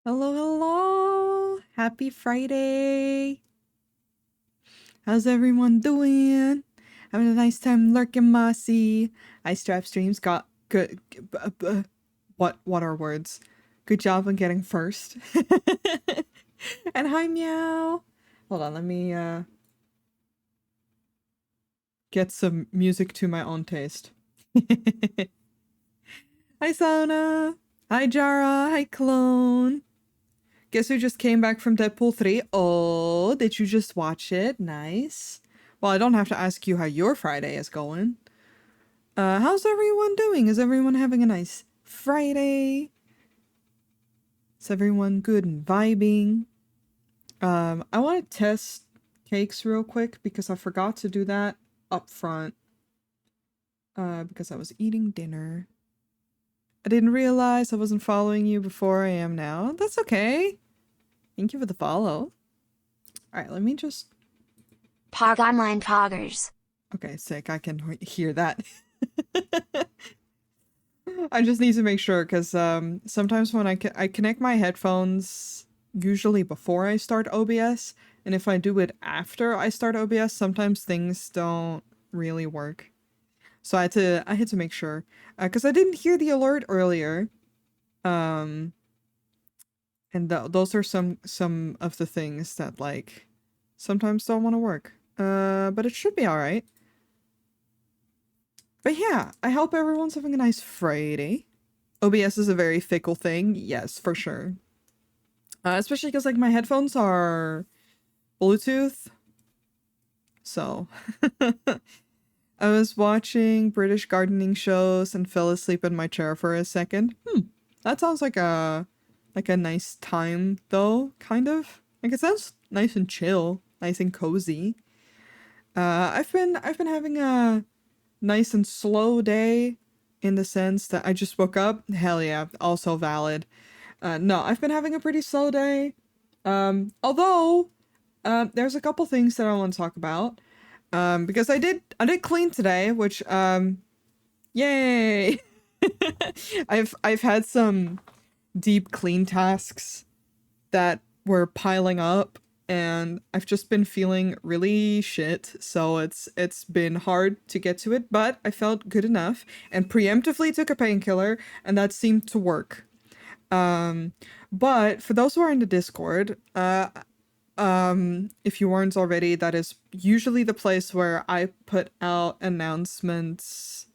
Hello, hello. Happy Friday. How's everyone doing? Having a nice time lurking, Mossy. Strap streams got good. What are words? Good job on getting first. And hi, Meow. Hold on, let me get some music to my own taste. Hi, Sona. Hi, Jara. Hi, Clone. Guess who just came back from Deadpool 3? Oh, did you just watch it? Nice. Well, I don't have to ask you how your Friday is going. How's everyone doing? Is everyone having a nice Friday? Is everyone good and vibing? I want to test cakes real quick because I forgot to do that up front. Because I was eating dinner. I didn't realize I wasn't following you before I am now. That's okay. Thank you for the follow. Alright, let me just... Pog Online Poggers. Okay, sick. I can hear that. I just need to make sure because sometimes when I connect my headphones, usually before I start OBS, and if I do it after I start OBS, sometimes things don't really work. So I had to make sure because I didn't hear the alert earlier. Um, and those are some of the things that like sometimes don't want to work. But it should be all right. But yeah, I hope everyone's having a nice Friday. OBS is a very fickle thing, yes, for sure. Especially because like my headphones are Bluetooth, so I was watching British gardening shows and fell asleep in my chair for a second. That sounds like a nice time though, kind of. Like it sounds nice and chill, nice and cozy. I've been having a nice and slow day in the sense that I just woke up. Hell yeah, also valid. No, I've been having a pretty slow day. Although there's a couple things that I want to talk about. Because I did clean today, which yay. I've had some deep clean tasks that were piling up and I've just been feeling really shit, so it's been hard to get to it, but I felt good enough and preemptively took a painkiller and that seemed to work. Um, but for those who are in the Discord, if you weren't already, that is usually the place where I put out announcements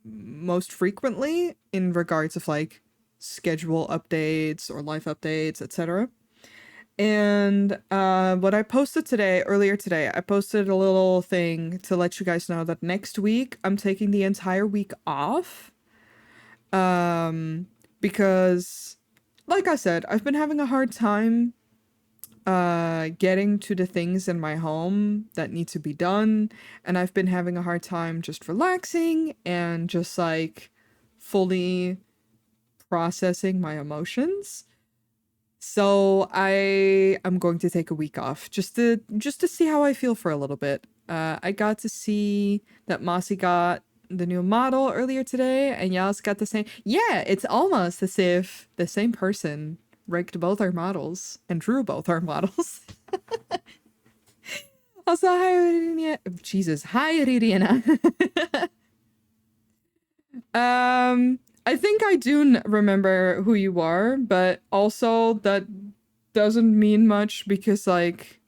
most frequently in regards of like schedule updates or life updates, etc. And what I posted today, earlier today, I posted a little thing to let you guys know that next week I'm taking the entire week off. Um, because, like I said, I've been having a hard time getting to the things in my home that need to be done, and I've been having a hard time just relaxing and just like fully processing my emotions. So I am going to take a week off just to see how I feel for a little bit. I got to see that Mossy got the new model earlier today, and Yas got the same. Yeah, it's almost as if the same person rigged both our models and drew both our models. Also, hi, Iridiana. Jesus, hi, Iridiana. I think I do remember who you are, but also that doesn't mean much because like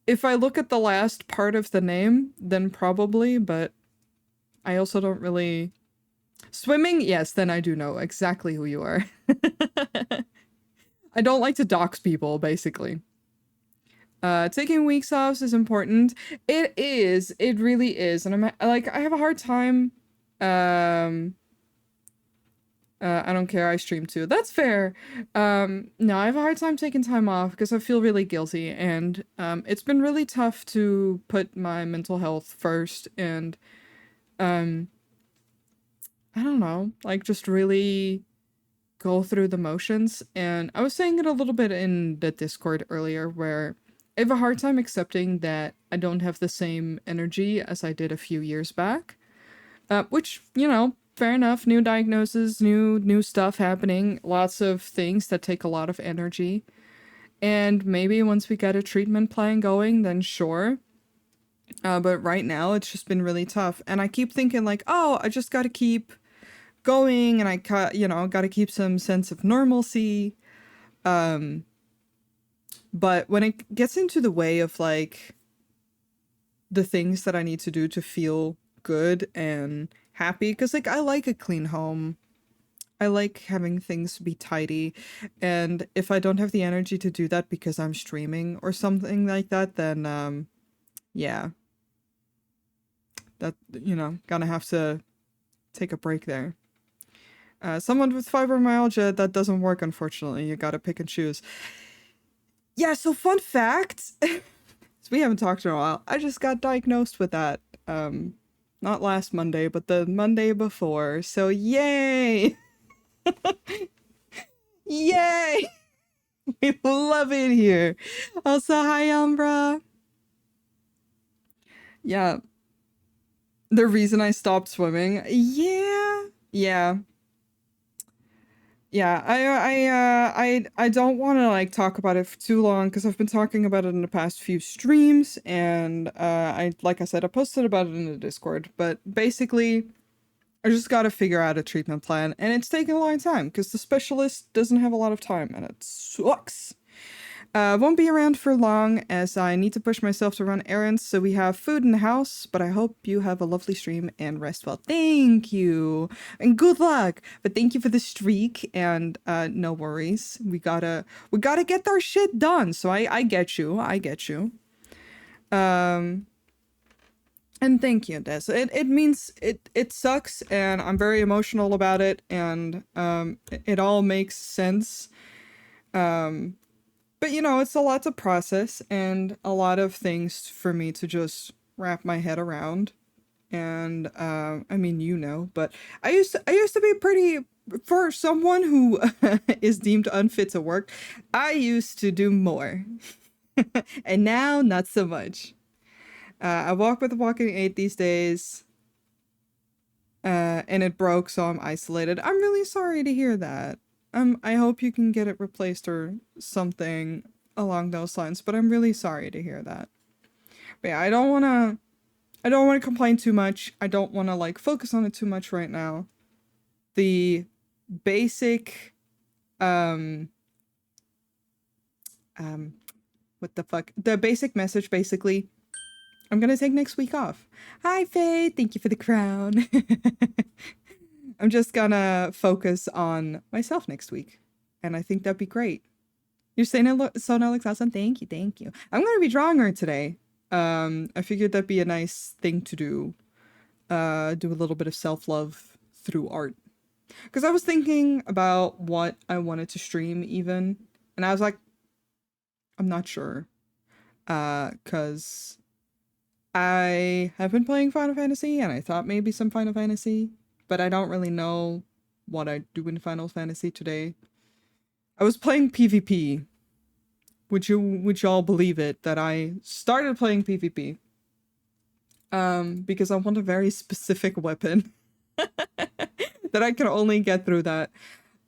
if I look at the last part of the name, then probably, but I also don't really swimming. Yes, then I do know exactly who you are. I don't like to dox people, basically. Taking weeks off is important. It is. It really is. And I'm like, I have a hard time. I don't care. I stream too. That's fair. No, I have a hard time taking time off because I feel really guilty, and it's been really tough to put my mental health first, and um, I don't know, like just really go through the motions. And I was saying it a little bit in the Discord earlier, where I have a hard time accepting that I don't have the same energy as I did a few years back. Which, you know, fair enough. New diagnosis, new stuff happening, lots of things that take a lot of energy. And maybe once we get a treatment plan going, then sure. But right now, it's just been really tough. And I keep thinking, like, oh, I just got to keep going and got to keep some sense of normalcy. Um, but when it gets into the way of, like, the things that I need to do to feel good and happy, because, like, I like a clean home. I like having things be tidy. And if I don't have the energy to do that because I'm streaming or something like that, then, yeah, that, gonna have to take a break there. Someone with fibromyalgia, that doesn't work, unfortunately. You gotta pick and choose. Yeah, so fun fact. We haven't talked in a while. I just got diagnosed with that. Not last Monday, but the Monday before. So yay! Yay! We love it here. Also, hi, Umbra. Yeah. The reason I stopped swimming. Yeah. Yeah. Yeah, I don't want to like talk about it for too long because I've been talking about it in the past few streams, and like I said, I posted about it in the Discord. But basically, I just got to figure out a treatment plan, and it's taking a long time because the specialist doesn't have a lot of time, and it sucks. Won't be around for long as I need to push myself to run errands, so we have food in the house, but I hope you have a lovely stream and rest well. Thank you. And good luck. But thank you for the streak and no worries. We gotta get our shit done. So I get you. I get you. Um and thank you, Des. It means it sucks and I'm very emotional about it and it all makes sense. But it's a lot to process and a lot of things for me to just wrap my head around. And I mean, but I used to be pretty, for someone who is deemed unfit to work, I used to do more. And now not so much. I walk with a walking aid these days. And it broke, so I'm isolated. I'm really sorry to hear that. I hope you can get it replaced or something along those lines, but I'm really sorry to hear that. But yeah, I don't want to complain too much. I don't want to like focus on it too much right now. The basic what the fuck? The basic message basically, I'm going to take next week off. Hi Faye, thank you for the crown. I'm just gonna focus on myself next week. And I think that'd be great. You're saying Sona looks awesome. Thank you, thank you. I'm gonna be drawing her today. I figured that'd be a nice thing to do. Do a little bit of self-love through art. Because I was thinking about what I wanted to stream even. And I was like, I'm not sure. Because I have been playing Final Fantasy and I thought maybe some Final Fantasy, but I don't really know what I do in Final Fantasy today. I was playing PvP. Would y'all believe it that I started playing PvP? Because I want a very specific weapon that I can only get through that.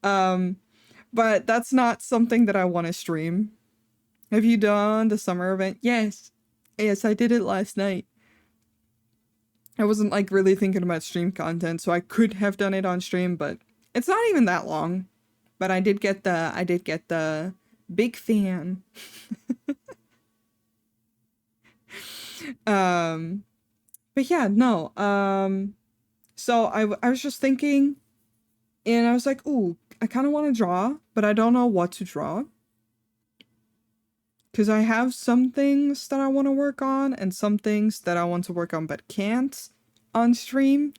But that's not something that I want to stream. Have you done the summer event? Yes. Yes, I did it last night. I wasn't like really thinking about stream content, so I could have done it on stream, but it's not even that long. But I did get the big fan. But yeah, no. So I was just thinking, and I was like, ooh, I kind of want to draw, but I don't know what to draw. Because I have some things that I want to work on and some things that I want to work on but can't on stream.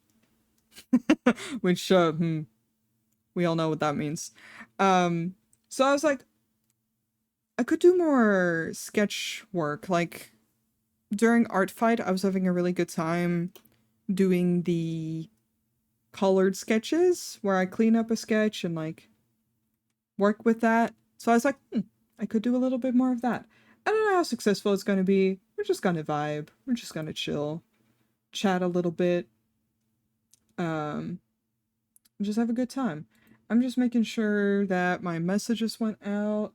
Which, we all know what that means. So I was like, I could do more sketch work. Like, during Art Fight, I was having a really good time doing the colored sketches where I clean up a sketch and, like, work with that. So I was like, I could do a little bit more of that. I don't know how successful it's going to be. We're just going to vibe. We're just going to chill. Chat a little bit. Just have a good time. I'm just making sure that my messages went out.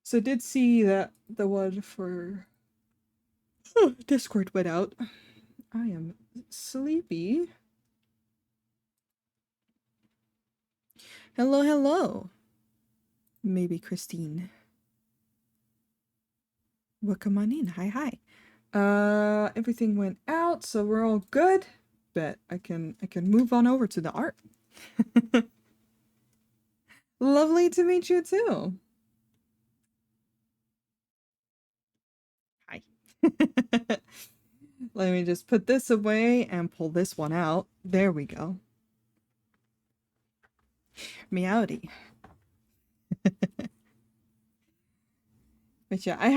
So I did see that the one for Discord went out. I am sleepy. Hello, hello. Maybe Christine. Welcome on in. Hi, hi. Everything went out, so we're all good. Bet I can move on over to the art. Lovely to meet you too. Hi. Let me just put this away and pull this one out. There we go. Meowdy. But yeah, I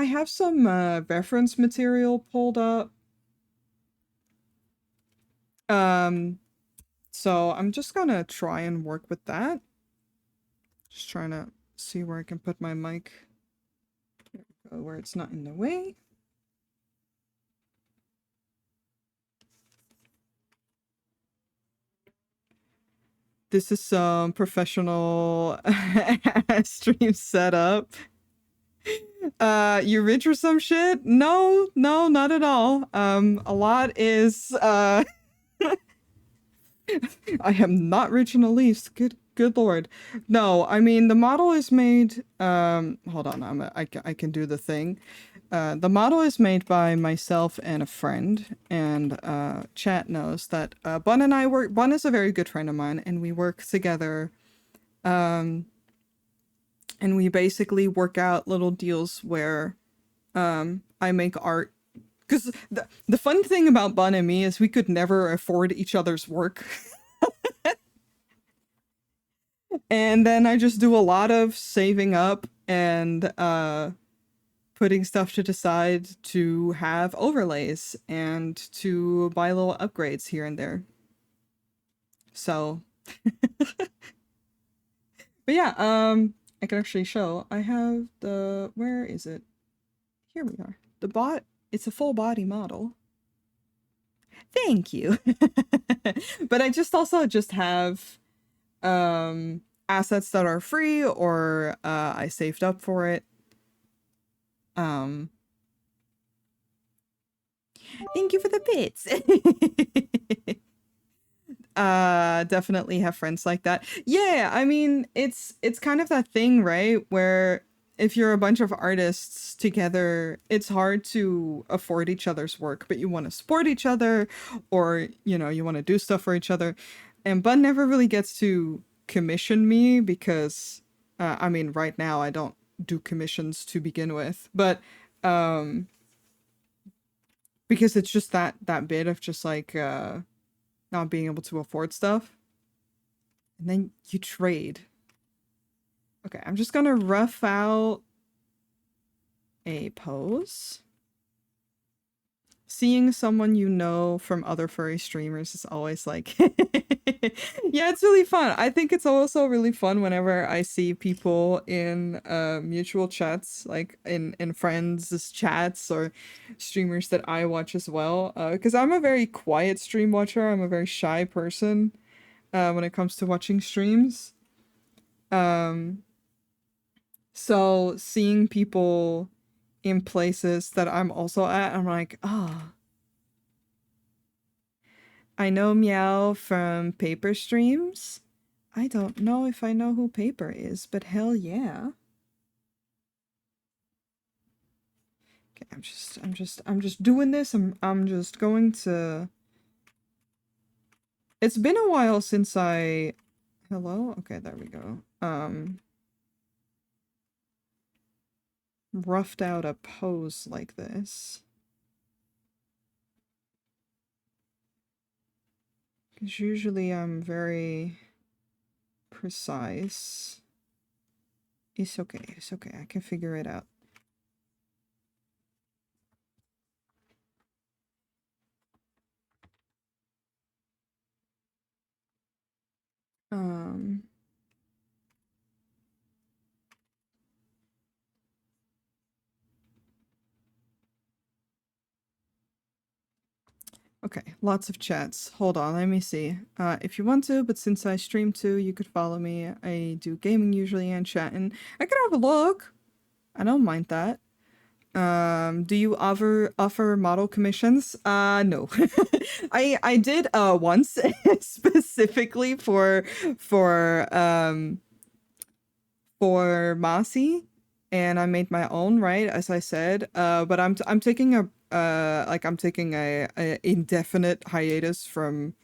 have some reference material pulled up. So I'm just gonna try and work with that. Just trying to see where I can put my mic. There we go, where it's not in the way. This is some professional stream setup. You rich or some shit? No, no, not at all. A lot is I am not rich in the least. Good lord. No, I mean the model is made hold on, I can do the thing. The model is made by myself and a friend, and chat knows that Bun and I work. Bun is a very good friend of mine, and we work together. And we basically work out little deals where I make art. Because the fun thing about Bun and me is we could never afford each other's work. And then I just do a lot of saving up and putting stuff to the side to have overlays and to buy little upgrades here and there. So, but yeah, I can actually show. I have the, where is it? Here we are. The bot, it's a full body model. Thank you. But I just also just have assets that are free or I saved up for it. Thank you for the bits. Definitely have friends like that. Yeah, I mean, it's kind of that thing, right? Where if you're a bunch of artists together, it's hard to afford each other's work, but you want to support each other or, you know, you want to do stuff for each other. And Bud never really gets to commission me because I mean, right now I don't do commissions to begin with, but because it's just that bit of just like not being able to afford stuff. And then you trade. Okay, I'm just gonna rough out a pose. Seeing someone you know from other furry streamers is always like yeah, it's really fun. I think it's also really fun whenever I see people in mutual chats, like in friends' chats or streamers that I watch as well. Because I'm a very quiet stream watcher. I'm a very shy person when it comes to watching streams. So seeing people in places that I'm also at, I'm like, oh, I know Meow from Paper streams. I don't know if I know who Paper is, but hell yeah. Okay, I'm just doing this. I'm just going to. It's been a while since I. Hello? Okay, there we go. Roughed out a pose like this. Because usually I'm very precise. It's okay, it's okay, I can figure it out. Um, Okay, lots of chats. Hold on, let me see. If you want to, but since I stream too, you could follow me. I do gaming usually and chatting. I could have a look. I don't mind that. Do you offer model commissions? No. I did once specifically for for Masi, and I made my own, right, as I said. But I'm taking I'm taking a indefinite hiatus from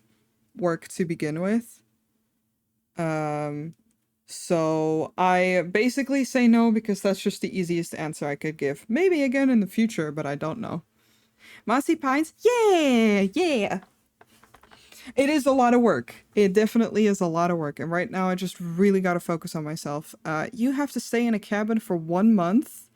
work to begin with. Um so I basically say no because that's just the easiest answer I could give. Maybe again in the future, but I don't know. Mossy Pines? Yeah, yeah. It is a lot of work. It definitely is a lot of work. And right now I just really got to focus on myself. You have to stay in a cabin for 1 month.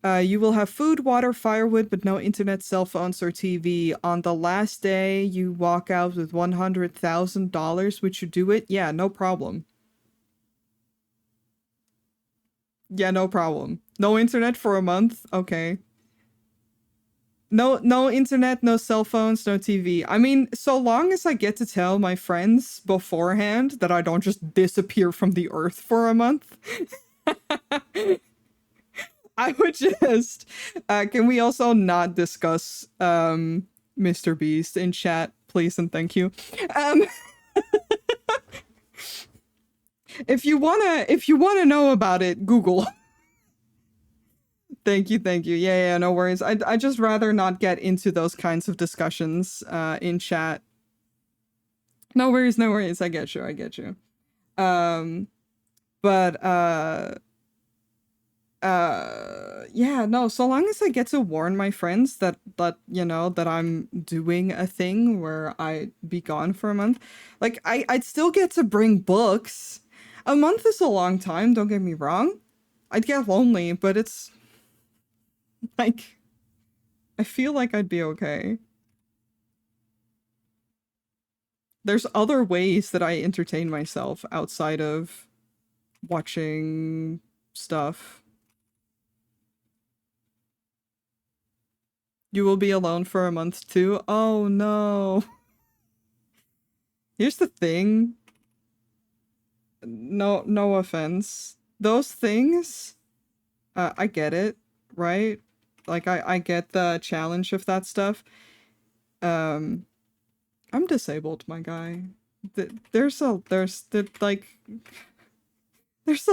You will have food, water, firewood, but no internet, cell phones, or TV. On the last day, you walk out with $100,000. Would you do it? Yeah, no problem. Yeah, no problem. No internet for a month? Okay. No internet, no cell phones, no TV. I mean, so long as I get to tell my friends beforehand that I don't just disappear from the earth for a month, I would just can we also not discuss Mr. Beast in chat, please and thank you. Um if you wanna know about it, Google. Thank you, thank you. Yeah, yeah, no worries. I just rather not get into those kinds of discussions in chat. No worries, no worries. I get you, I get you. Um, but yeah, no, so long as I get to warn my friends that you know that I'm doing a thing where I be gone for a month, like I'd still get to bring books. A month is a long time, don't get me wrong. I'd get lonely, but it's like I feel like I'd be okay. There's other ways that I entertain myself outside of watching stuff. You will be alone for a month too? Oh no. Here's the thing. No offense. Those things, I get it, right? Like I get the challenge of that stuff. Um I'm disabled, my guy. Like there's a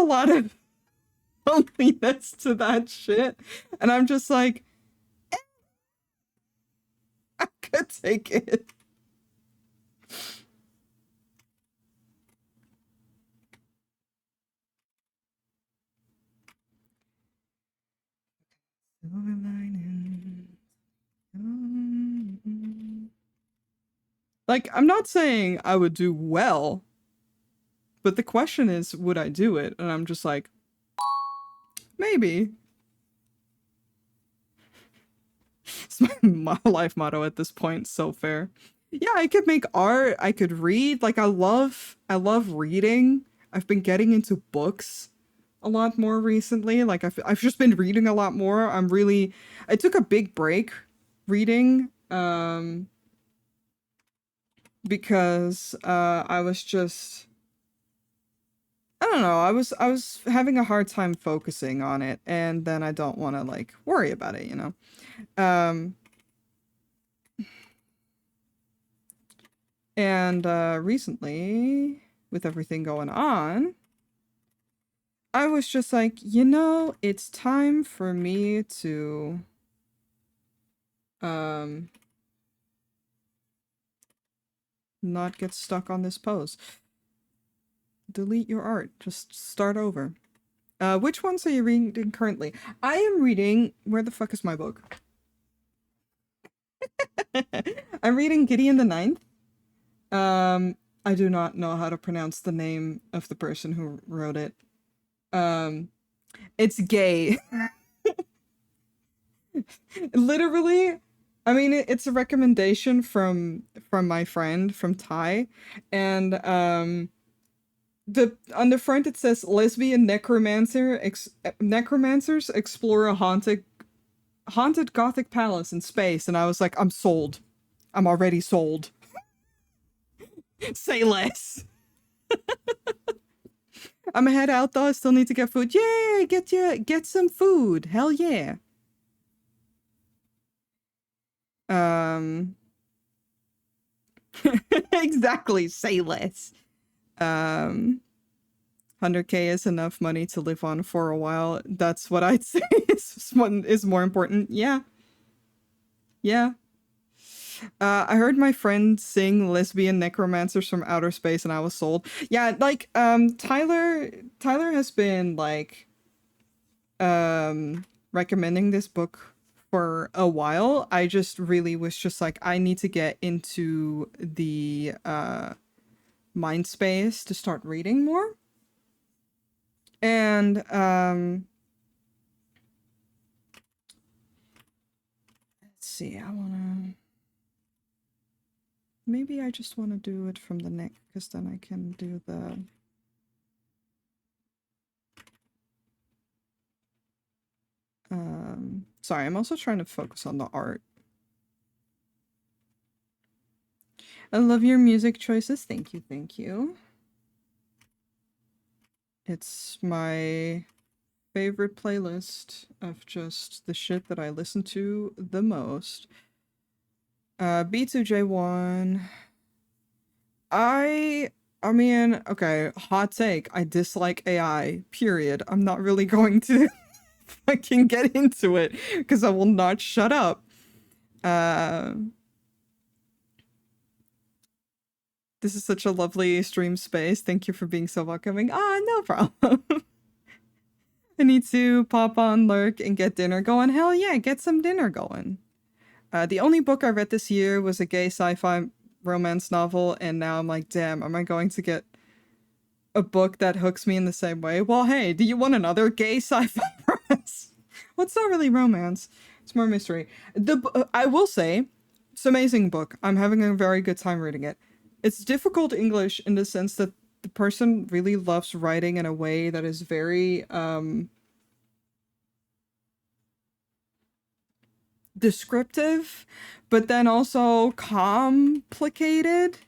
lot of loneliness to that shit. And I'm just like, I could take it. Silver lining. Like, I'm not saying I would do well, but the question is, would I do it? And I'm just like, maybe. It's my life motto at this point. So fair. Yeah, I could make art. I could read. Like, I love reading. I've been getting into books a lot more recently. Like, I've just been reading a lot more. I took a big break reading. Because I was just I don't know, I was having a hard time focusing on it, and then I don't want to like worry about it, you know. Um and recently with everything going on, I was just like, you know, it's time for me to um not get stuck on this pose. Delete your art. Just start over. Which ones are you reading currently? I am reading. Where the fuck is my book? I'm reading Gideon the Ninth. I do not know how to pronounce the name of the person who wrote it. Um, it's gay. Literally, I mean, it's a recommendation from my friend from Thai, and the on the front it says lesbian necromancers explore a haunted gothic palace in space, and I was like, I'm sold. I'm already sold. Say less. I'm gonna head out though. I still need to get food. Yeah, get some food. Hell yeah. Um exactly, say less. 100K is enough money to live on for a while. That's what I'd say is more important. Yeah. Yeah. I heard my friend sing lesbian necromancers from outer space and I was sold. Yeah, like Tyler has been like recommending this book for a while. I just really was just like I need to get into the mind space to start reading more. And let's see, I want to maybe I just want to do it from the neck because then I can do the sorry, I'm also trying to focus on the art. I love your music choices. Thank you, thank you. It's my favorite playlist of just the shit that I listen to the most. B2J1. I mean, okay, hot take. I dislike AI, period. I'm not really going to fucking get into it because I will not shut up. This is such a lovely stream space. Thank you for being so welcoming. Ah, no problem. I need to pop on, lurk, and get dinner going. Hell yeah, get some dinner going. The only book I read this year was a gay sci-fi romance novel, and now I'm like, damn, am I going to get a book that hooks me in the same way? Well, hey, do you want another gay sci-fi romance? Well, it's not really romance. It's more mystery. I will say, it's an amazing book. I'm having a very good time reading it. It's difficult English in the sense that the person really loves writing in a way that is very descriptive, but then also complicated.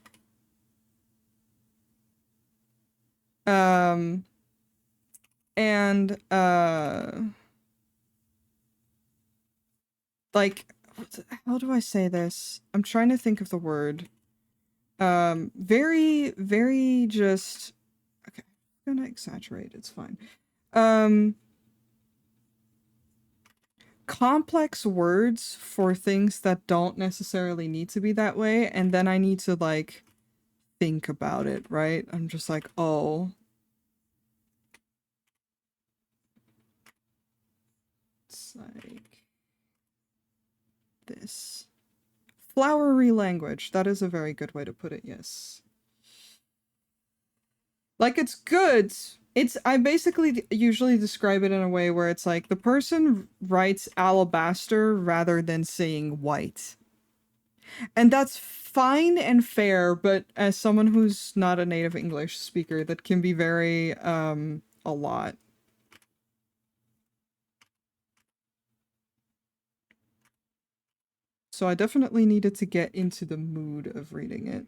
Um, and like, how do I say this? I'm trying to think of the word. Very, very just. Okay, I'm gonna exaggerate. It's fine. Complex words for things that don't necessarily need to be that way, and then I need to like think about it, right? I'm just like, oh, it's like this. Flowery language. That is a very good way to put it, yes. Like, it's good. I basically usually describe it in a way where it's like the person writes alabaster rather than saying white. And that's fine and fair, but as someone who's not a native English speaker, that can be very, a lot. So I definitely needed to get into the mood of reading it.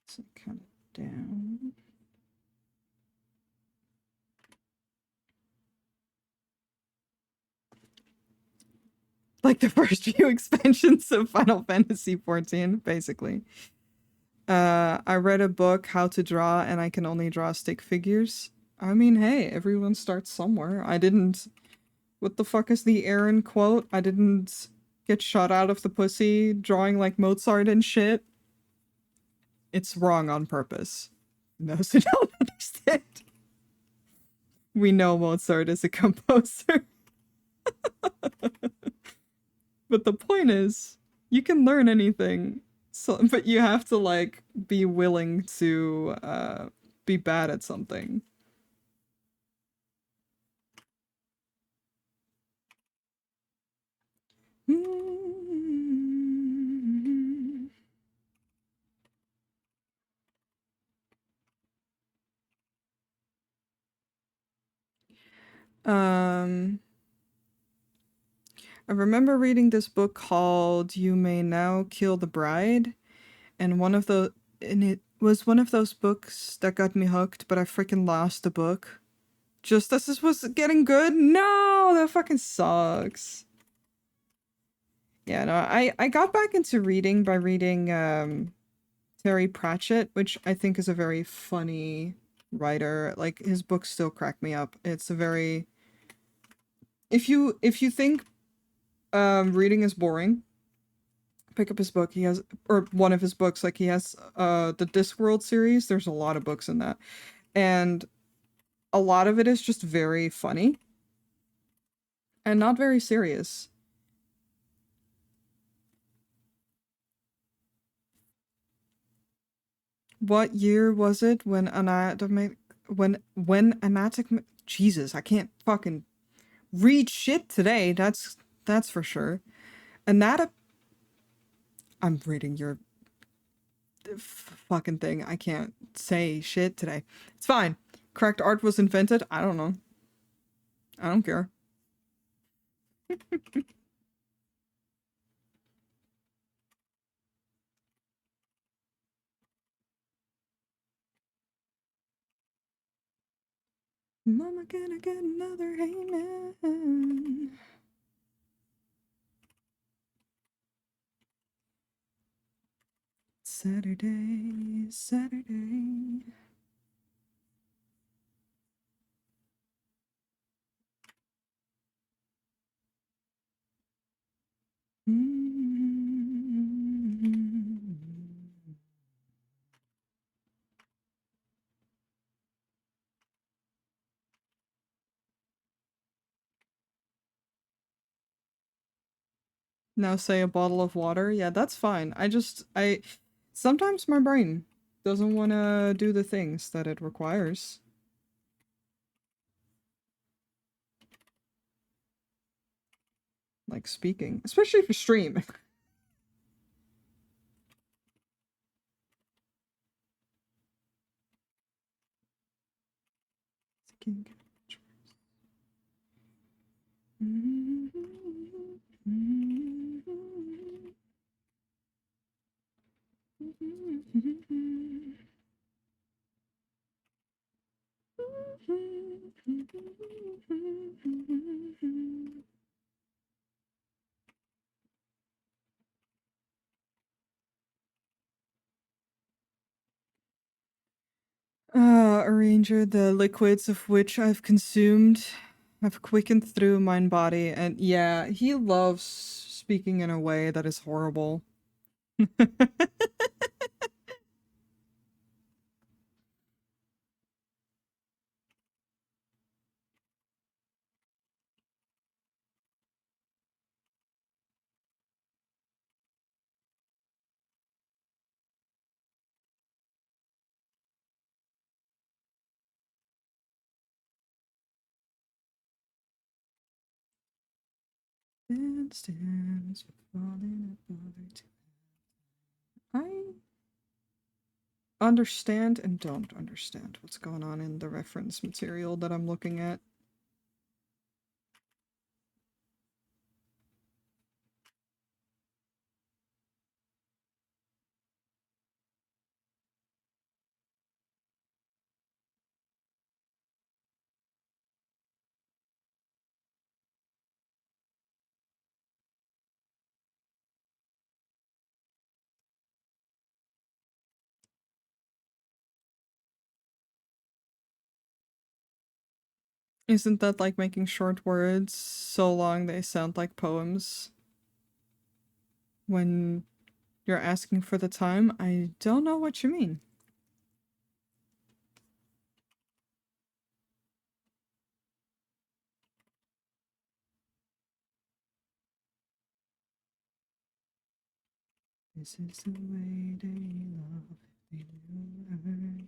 So kind of down. Like the first few expansions of Final Fantasy XIV, basically. I read a book, How to Draw, and I can only draw stick figures. I mean, hey, everyone starts somewhere. I didn't. What the fuck is the Aaron quote? I didn't get shot out of the pussy drawing like Mozart and shit. It's wrong on purpose. Those who don't understand. We know Mozart is a composer. But the point is, you can learn anything. So, but you have to like be willing to be bad at something. Um, I remember reading this book called "You May Now Kill the Bride," and it was one of those books that got me hooked, but I freaking lost the book just as this was getting good. No, that fucking sucks. Yeah, no, I got back into reading by reading Terry Pratchett, which I think is a very funny writer. Like his books still crack me up. It's a very if you think reading is boring, pick up his book. He has or one of his books. Like he has the Discworld series. There's a lot of books in that, and a lot of it is just very funny and not very serious. What year was it when anatomy when anatomy Jesus, I can't fucking read shit today. That's for sure. Anat I'm reading your fucking thing. I can't say shit today. It's fine. Correct art was invented. I don't know. I don't care. Mama gonna get another amen. Saturday, Saturday. Now say a bottle of water. Yeah, that's fine. I sometimes my brain doesn't want to do the things that it requires, like speaking, especially for stream. Arranger, the liquids of which I've consumed have quickened through mine body, and yeah, he loves speaking in a way that is horrible. And stands for falling apart. I understand and don't understand what's going on in the reference material that I'm looking at. Isn't that like making short words so long they sound like poems when you're asking for the time? I don't know what you mean. This is the way they love. They knew her.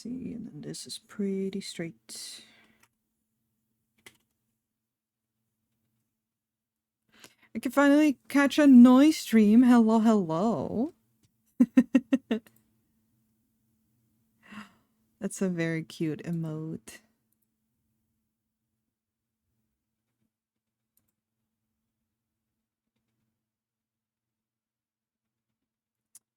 see, and then this is pretty straight. I can finally catch a noise stream. Hello, hello. That's a very cute emote.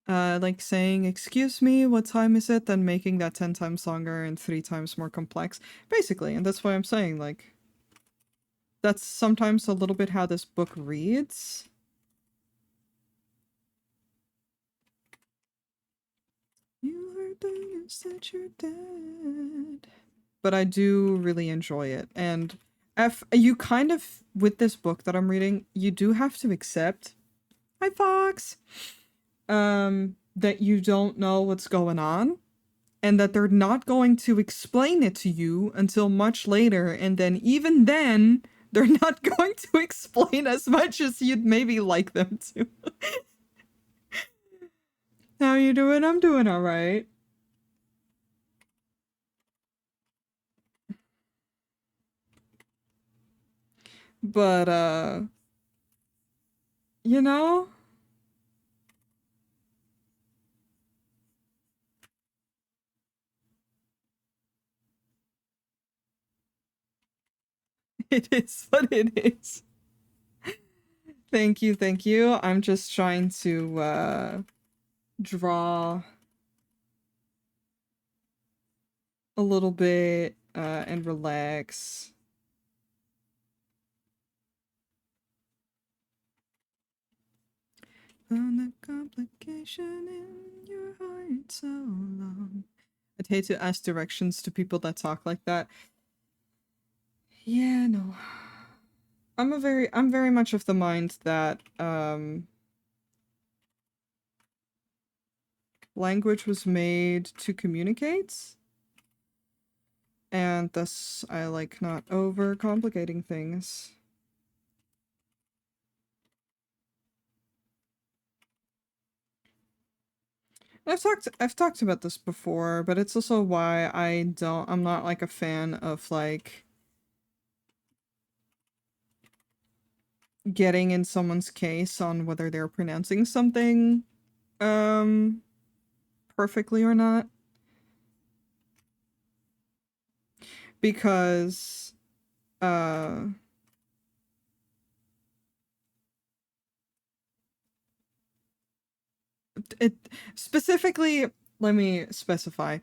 Like saying, excuse me, what time is it? Then making that 10 times longer and 3 times more complex. Basically, and that's why I'm saying, like, that's sometimes a little bit how this book reads. You heard the news that you're dead. But I do really enjoy it. And you kind of, with this book that I'm reading, you do have to accept, hi Fox, that you don't know what's going on. And that they're not going to explain it to you until much later. And then even then, they're not going to explain as much as you'd maybe like them to. How you doing? I'm doing all right. But, you know, it is what it is. Thank you, thank you. I'm just trying to, draw a little bit, and relax. Found the complication in your heart so long. I'd hate to ask directions to people that talk like that. Yeah, no. I'm very much of the mind that language was made to communicate. And thus I like not overcomplicating things. I've talked about this before, but it's also why I'm not like a fan of like getting in someone's case on whether they're pronouncing something perfectly or not, because it specifically, let me specify.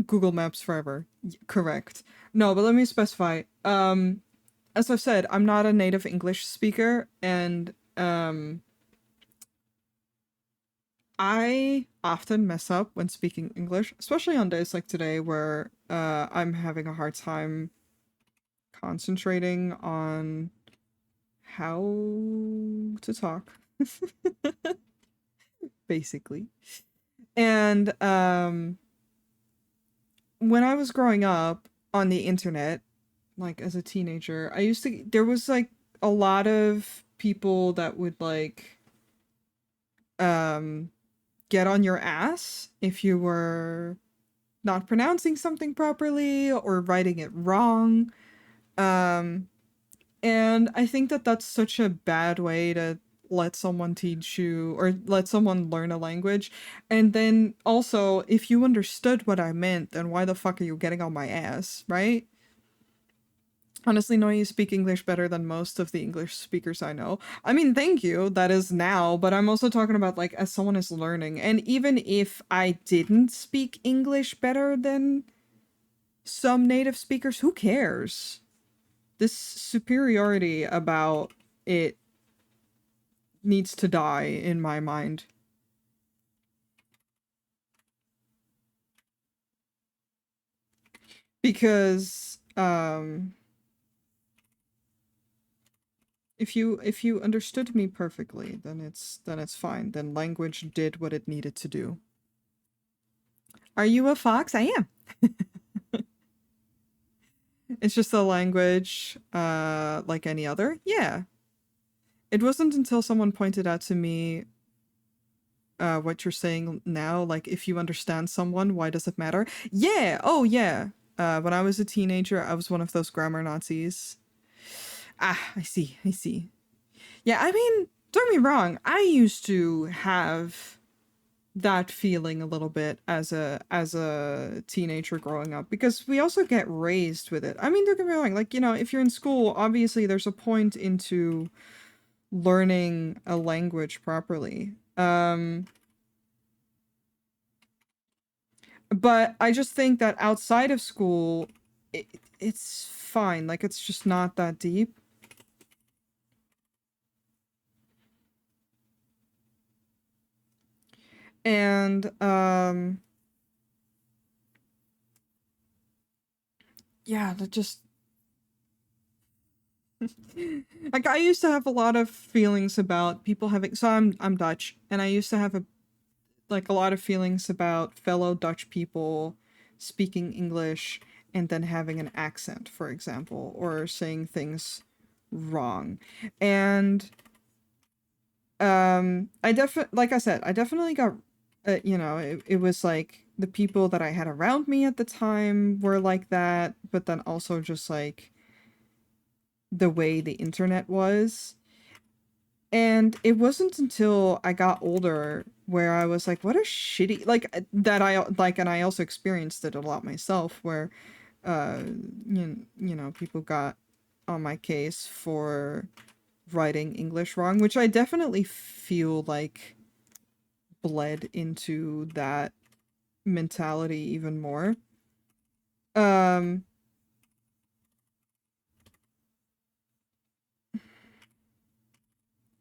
Google Maps forever. Correct. No, but let me specify. As I've said, I'm not a native English speaker, and I often mess up when speaking English, especially on days like today where I'm having a hard time concentrating on how to talk, basically. And when I was growing up on the internet, like as a teenager, there was like a lot of people that would like um get on your ass if you were not pronouncing something properly or writing it wrong. Um and I think that that's such a bad way to let someone teach you or let someone learn a language. And then also, if you understood what I meant, then why the fuck are you getting on my ass, right? Honestly, no, you speak English better than most of the English speakers I know. I mean, thank you, that is now, but I'm also talking about like as someone is learning. And even if I didn't speak English better than some native speakers, who cares? This superiority about it needs to die in my mind. Because if you understood me perfectly, then it's fine. Then language did what it needed to do. Are you a fox? I am. It's just a language like any other. Yeah. It wasn't until someone pointed out to me what you're saying now, like if you understand someone, why does it matter? Yeah, oh yeah. When I was a teenager, I was one of those grammar Nazis. Ah, I see, I see. Yeah, I mean, don't get me wrong, I used to have that feeling a little bit as a teenager growing up because we also get raised with it. I mean, don't get me wrong, like, you know, if you're in school, obviously there's a point into learning a language properly. But I just think that outside of school, it, it's fine. Like, it's just not that deep. And yeah, that just like I used to have a lot of feelings about people having, so I'm Dutch, and I used to have a lot of feelings about fellow Dutch people speaking English and then having an accent, for example, or saying things wrong. And I definitely, like I said, I definitely got, you know, it was like the people that I had around me at the time were like that, but then also just like the way the internet was. And it wasn't until I got older where I was like, what a shitty, like that I like, and I also experienced it a lot myself where, uh, you know, people got on my case for writing English wrong, which I definitely feel like bled into that mentality even more. Um,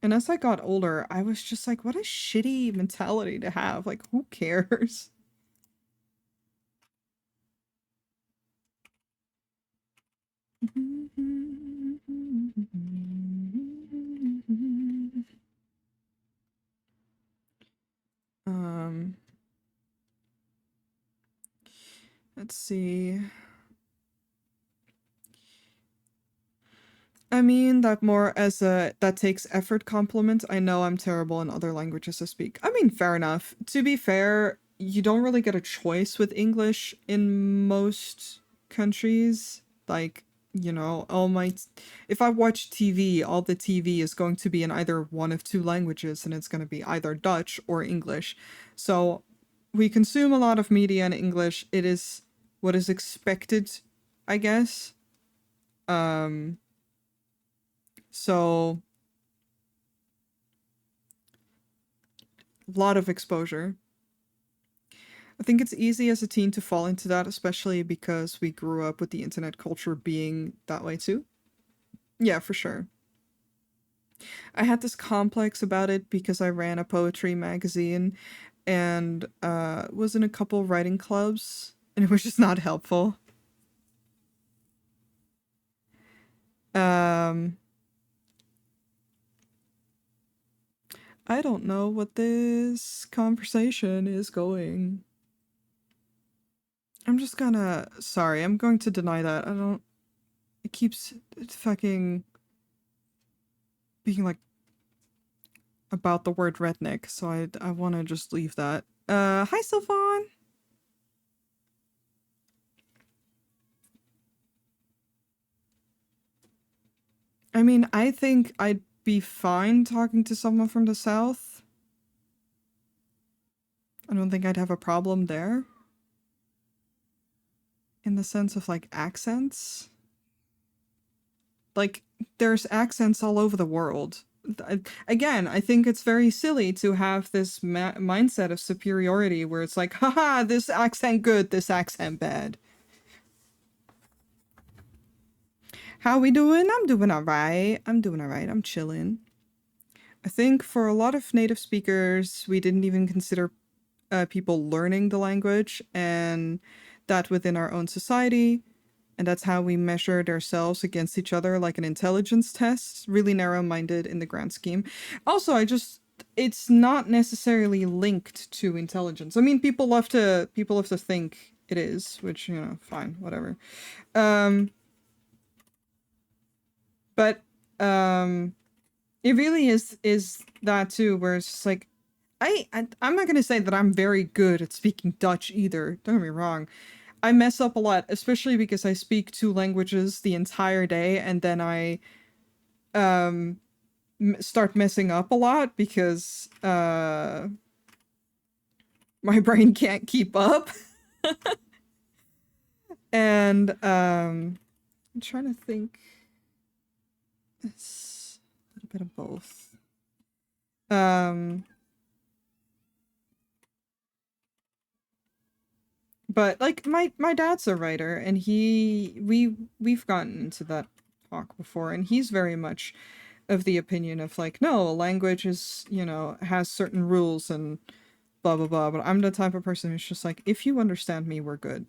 and as I got older, I was just like, what a shitty mentality to have. Like, who cares? Um, let's see. I mean that more as a that takes effort compliment. I know I'm terrible in other languages to speak. I mean, fair enough. To be fair, you don't really get a choice with English in most countries. Like, you know, if I watch TV, all the TV is going to be in either one of two languages and it's going to be either Dutch or English. So, we consume a lot of media in English. It is what is expected, I guess. Um so a lot of exposure. I think it's easy as a teen to fall into that, especially because we grew up with the internet culture being that way too. Yeah, for sure. I had this complex about it because I ran a poetry magazine and was in a couple writing clubs, and it was just not helpful. Um, I don't know what this conversation is going. I'm just gonna. Sorry, I'm going to deny that. I don't. It keeps fucking being like about the word redneck, so I want to just leave that. Hi Sylvan. I mean, I think I'd be fine talking to someone from the south. I don't think I'd have a problem there in the sense of like accents. Like there's accents all over the world. Again, I think it's very silly to have this mindset of superiority where it's like, haha, this accent good, this accent bad. How we doing? I'm doing all right. I'm doing all right. I'm chilling. I think for a lot of native speakers, we didn't even consider people learning the language and that within our own society. And that's how we measured ourselves against each other like an intelligence test, really narrow minded in the grand scheme. Also, it's not necessarily linked to intelligence. I mean, people love to think it is, which, you know, fine, whatever. Um, but it really is that too, where it's just like I'm not gonna say that I'm very good at speaking Dutch either. Don't get me wrong. I mess up a lot, especially because I speak two languages the entire day, and then I um start messing up a lot because my brain can't keep up. And I'm trying to think. It's a little bit of both. Um but like my dad's a writer, and we've gotten into that talk before, and he's very much of the opinion of like, no, a language is, has certain rules and blah blah blah. But I'm the type of person who's just like, if you understand me, we're good.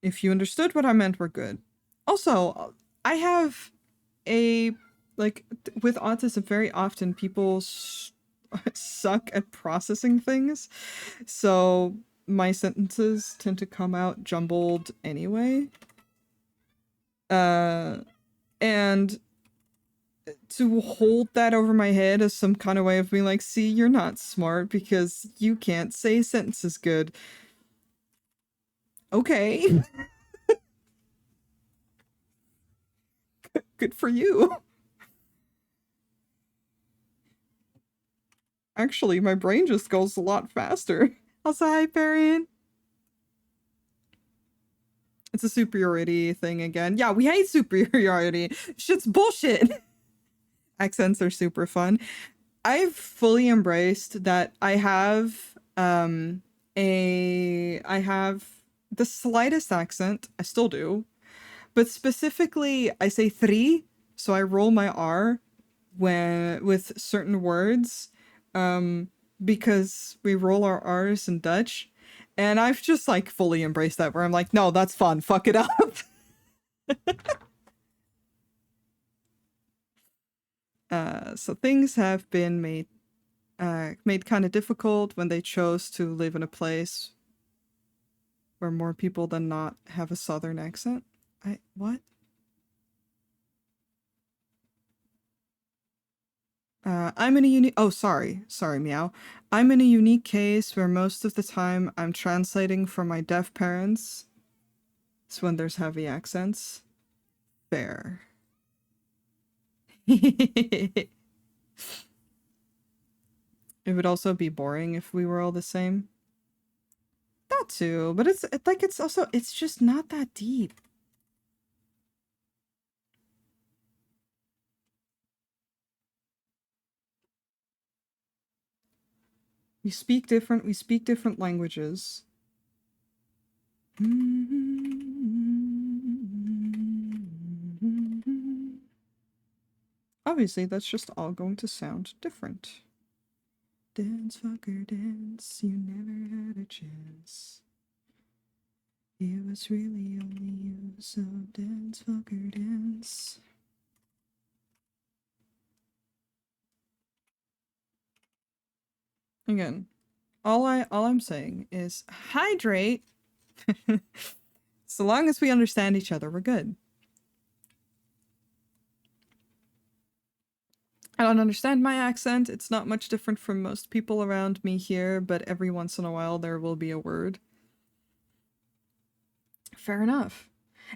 If you understood what I meant, we're good. Also, I have a like with autism, very often people suck at processing things, so my sentences tend to come out jumbled anyway. Uh, and to hold that over my head as some kind of way of being like, see, you're not smart because you can't say sentences good. Okay. Good for you. Actually, my brain just goes a lot faster. Also, hi, Varian. It's a superiority thing again. Yeah, we hate superiority. Shit's bullshit. Accents are super fun. I've fully embraced that I have the slightest accent. I still do. But specifically, I say three, so I roll my R when with certain words, um, because we roll our R's in Dutch, and I've just like fully embraced that. Where I'm like, no, that's fun. Fuck it up. So things have been made kind of difficult when they chose to live in a place where more people than not have a southern accent. I what? I'm in a unique. Oh, sorry, meow. I'm in a unique case where most of the time I'm translating for my deaf parents. It's when there's heavy accents. Fair. It would also be boring if we were all the same. That too, but it's just not that deep. We speak different languages. Obviously, that's just all going to sound different. Dance, fucker, dance, you never had a chance. It was really only you, so dance, fucker, dance. Again, all I'm saying is hydrate. So long as we understand each other, we're good. I don't understand my accent. It's not much different from most people around me here, but every once in a while there will be a word. Fair enough.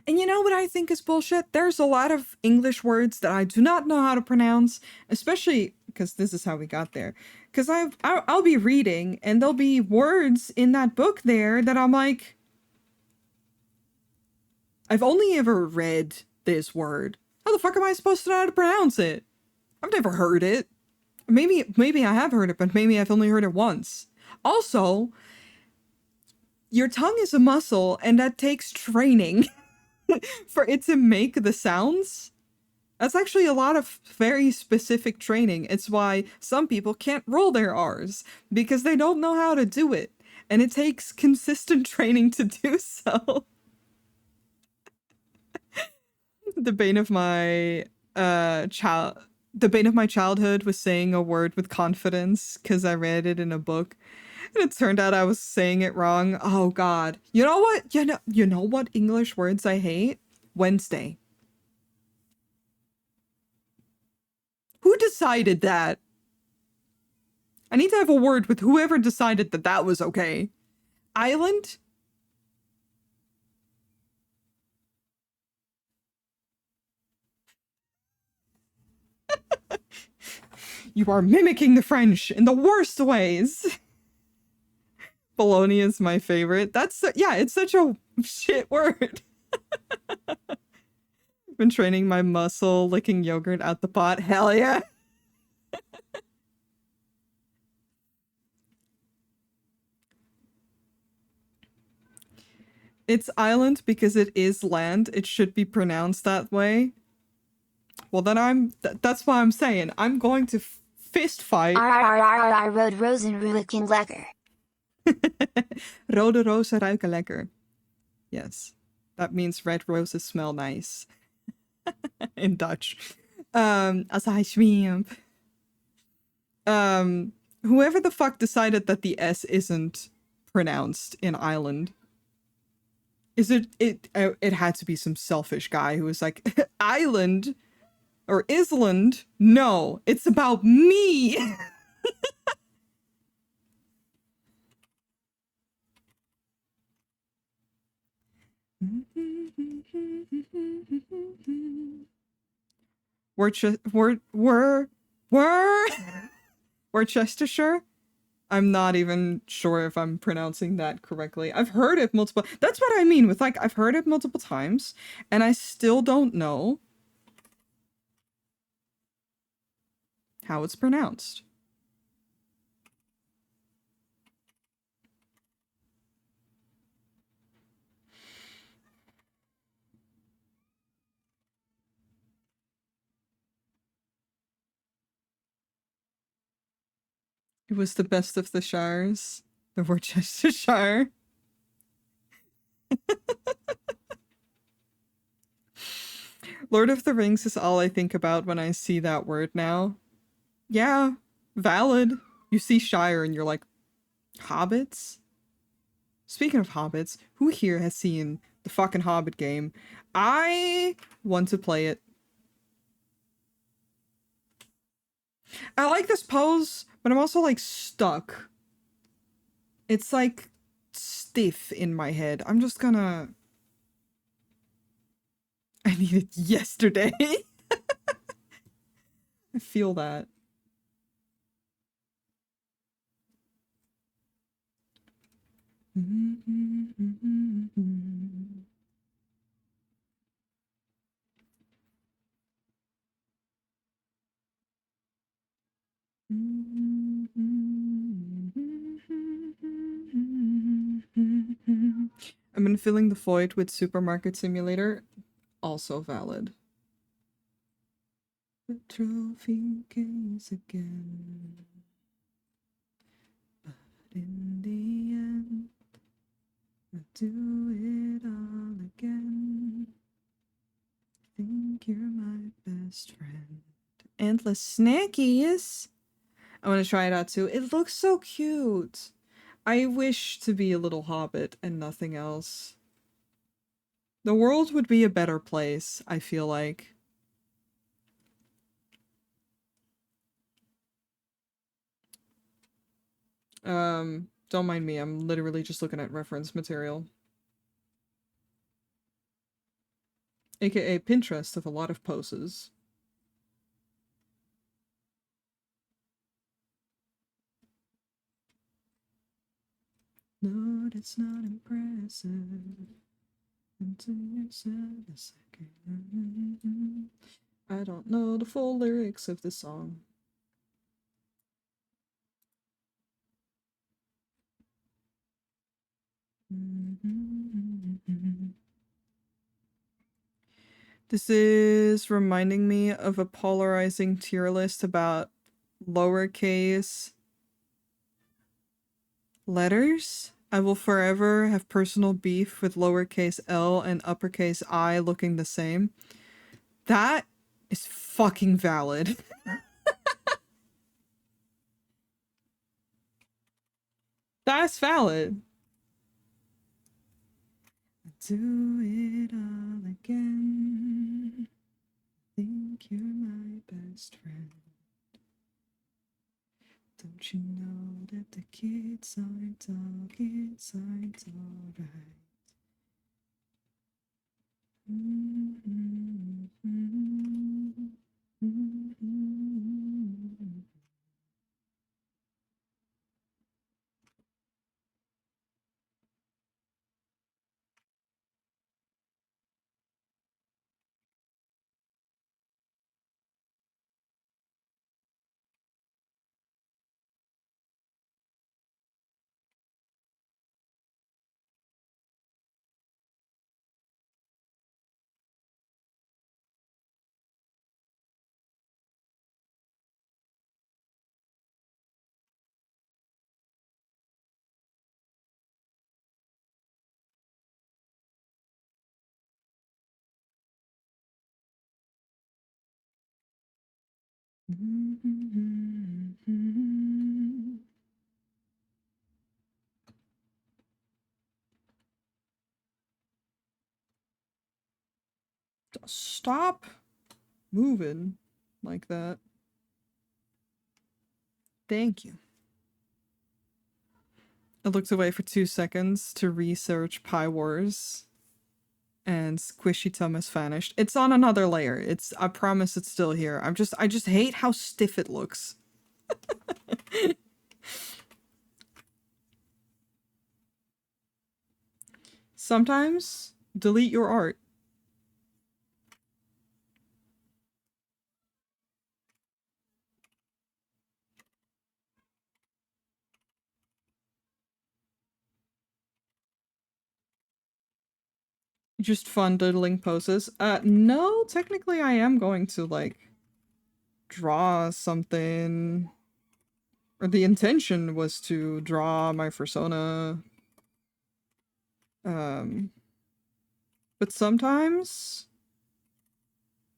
And you know what I think is bullshit? There's a lot of English words that I do not know how to pronounce, especially because this is how we got there. Because I'll be reading and there'll be words in that book there that I'm like, I've only ever read this word. How the fuck am I supposed to know how to pronounce it? I've never heard it. Maybe I have heard it, but maybe I've only heard it once. Also, your tongue is a muscle and that takes training for it to make the sounds. That's actually a lot of very specific training. It's why some people can't roll their R's because they don't know how to do it. And it takes consistent training to do so. The bane of my child the bane of my childhood was saying a word with confidence because I read it in a book. And it turned out I was saying it wrong. Oh god. You know what? You know what English words I hate? Wednesday. Who decided that? I need to have a word with whoever decided that that was okay. Island? You are mimicking the French in the worst ways. Bologna is my favorite. That's, yeah, it's such a shit word. Been training my muscle, licking yogurt out the pot. Hell yeah. It's island because it is land. It should be pronounced that way. Well, then that's why I'm saying I'm going to fist fight. Rode rozen ruiken lekker. Rode rozen ruiken lekker. Yes. That means red roses smell nice. In Dutch. Als hij zwemmt. Whoever the fuck decided that the S isn't pronounced in island. It had to be some selfish guy who was like, island or island? No, it's about me. Worcestershire? I'm not even sure if I'm pronouncing that correctly. I've heard it multiple. That's what I mean with like I've heard it multiple times and I still don't know how it's pronounced. It was the best of the shires, the Worcestershire. Lord of the Rings is all I think about when I see that word now. Yeah, valid. You see Shire and you're like, hobbits? Speaking of hobbits, who here has seen the fucking Hobbit game? I want to play it. I like this pose, but I'm also like stuck. It's like stiff in my head. I'm just gonna... I need it yesterday. I feel that. I've been filling the void with Supermarket Simulator. Also valid. The trophy case again. But in the end, I do it all again. I think you're my best friend. Endless snackies. I want to try it out too. It looks so cute. I wish to be a little hobbit and nothing else. The world would be a better place, I feel like. Don't mind me, I'm literally just looking at reference material. AKA Pinterest of a lot of poses. No, it's not impressive until you said a second. I don't know the full lyrics of the song. This is reminding me of a polarizing tier list about lowercase letters. I will forever have personal beef with lowercase l and uppercase I looking the same. That is fucking valid. That's valid. Do it all again. Think you're my best friend. Don't you Kids aren't all, kids aren't alright. Stop moving like that. Thank you. I looked away for 2 seconds to research Pi Wars, and Squishy Tum has vanished. It's on another layer. I promise it's still here. I just hate how stiff it looks. Sometimes delete your art. Just fun doodling poses. No, technically I am going to like draw something, or the intention was to draw my persona. Um, but sometimes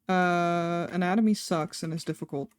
anatomy sucks and is difficult.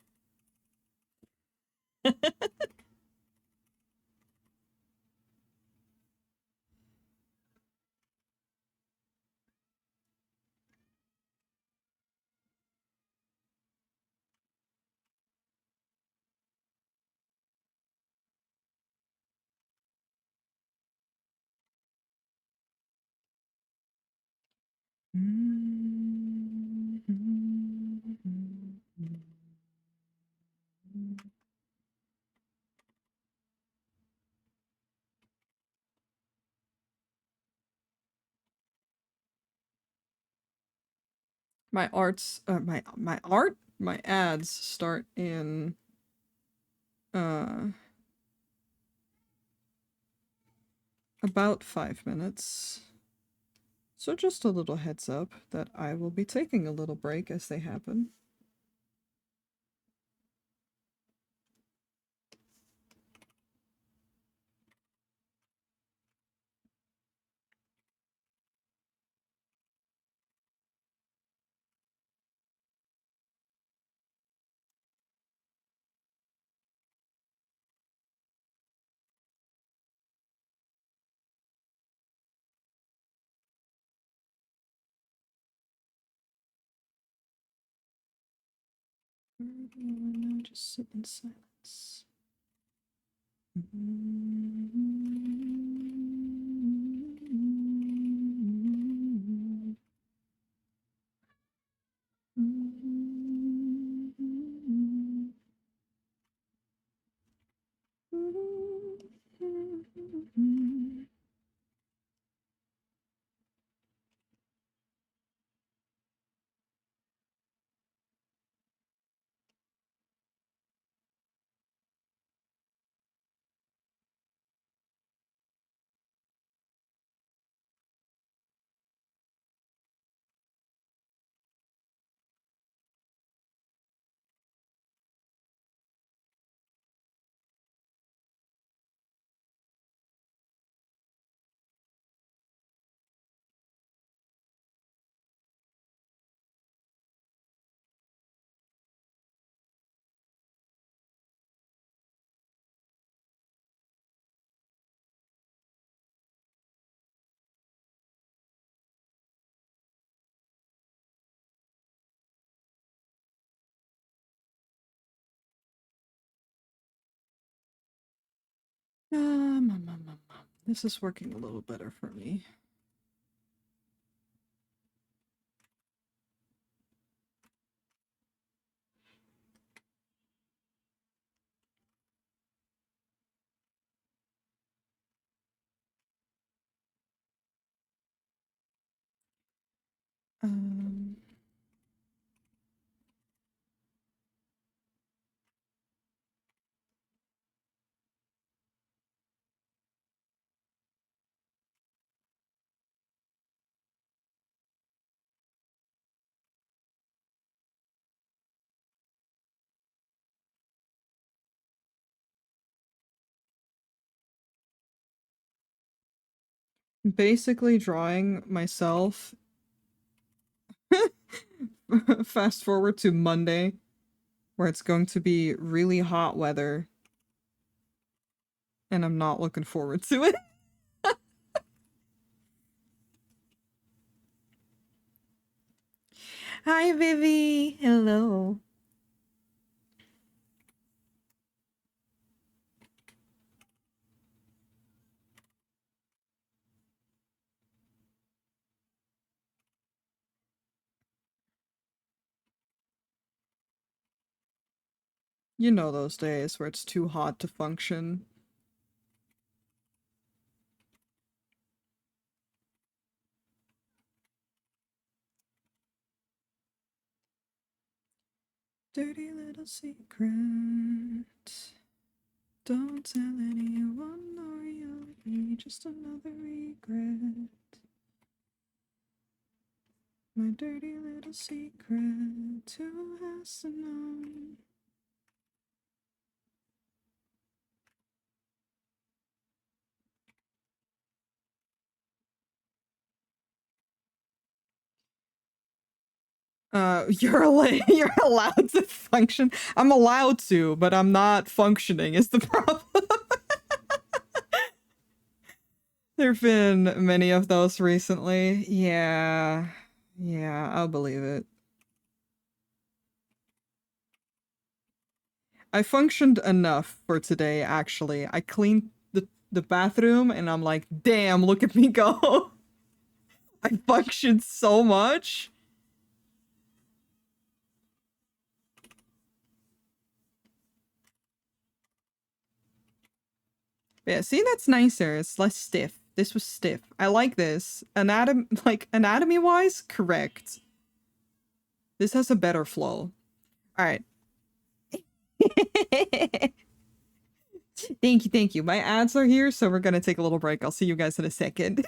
My ads start in uh about 5 minutes. So just a little heads up that I will be taking a little break as they happen. Now just sit in silence. This is working a little better for me. Um, Basically drawing myself fast forward to Monday, where it's going to be really hot weather, and I'm not looking forward to it. Hi, Vivi. Hello. You know those days where it's too hot to function. Dirty little secret. Don't tell anyone or you'll be just another regret. My dirty little secret, who has to know? You're allowed to function. I'm allowed to, but I'm not functioning is the problem. There've been many of those recently. Yeah. Yeah, I'll believe it. I functioned enough for today, actually. I cleaned the bathroom and I'm like, damn, look at me go. I functioned so much. Yeah, see, that's nicer. It's less stiff. This was stiff. I like this. Anatomy-wise, correct. This has a better flow. All right. Thank you, thank you. My ads are here, so we're gonna take a little break. I'll see you guys in a second.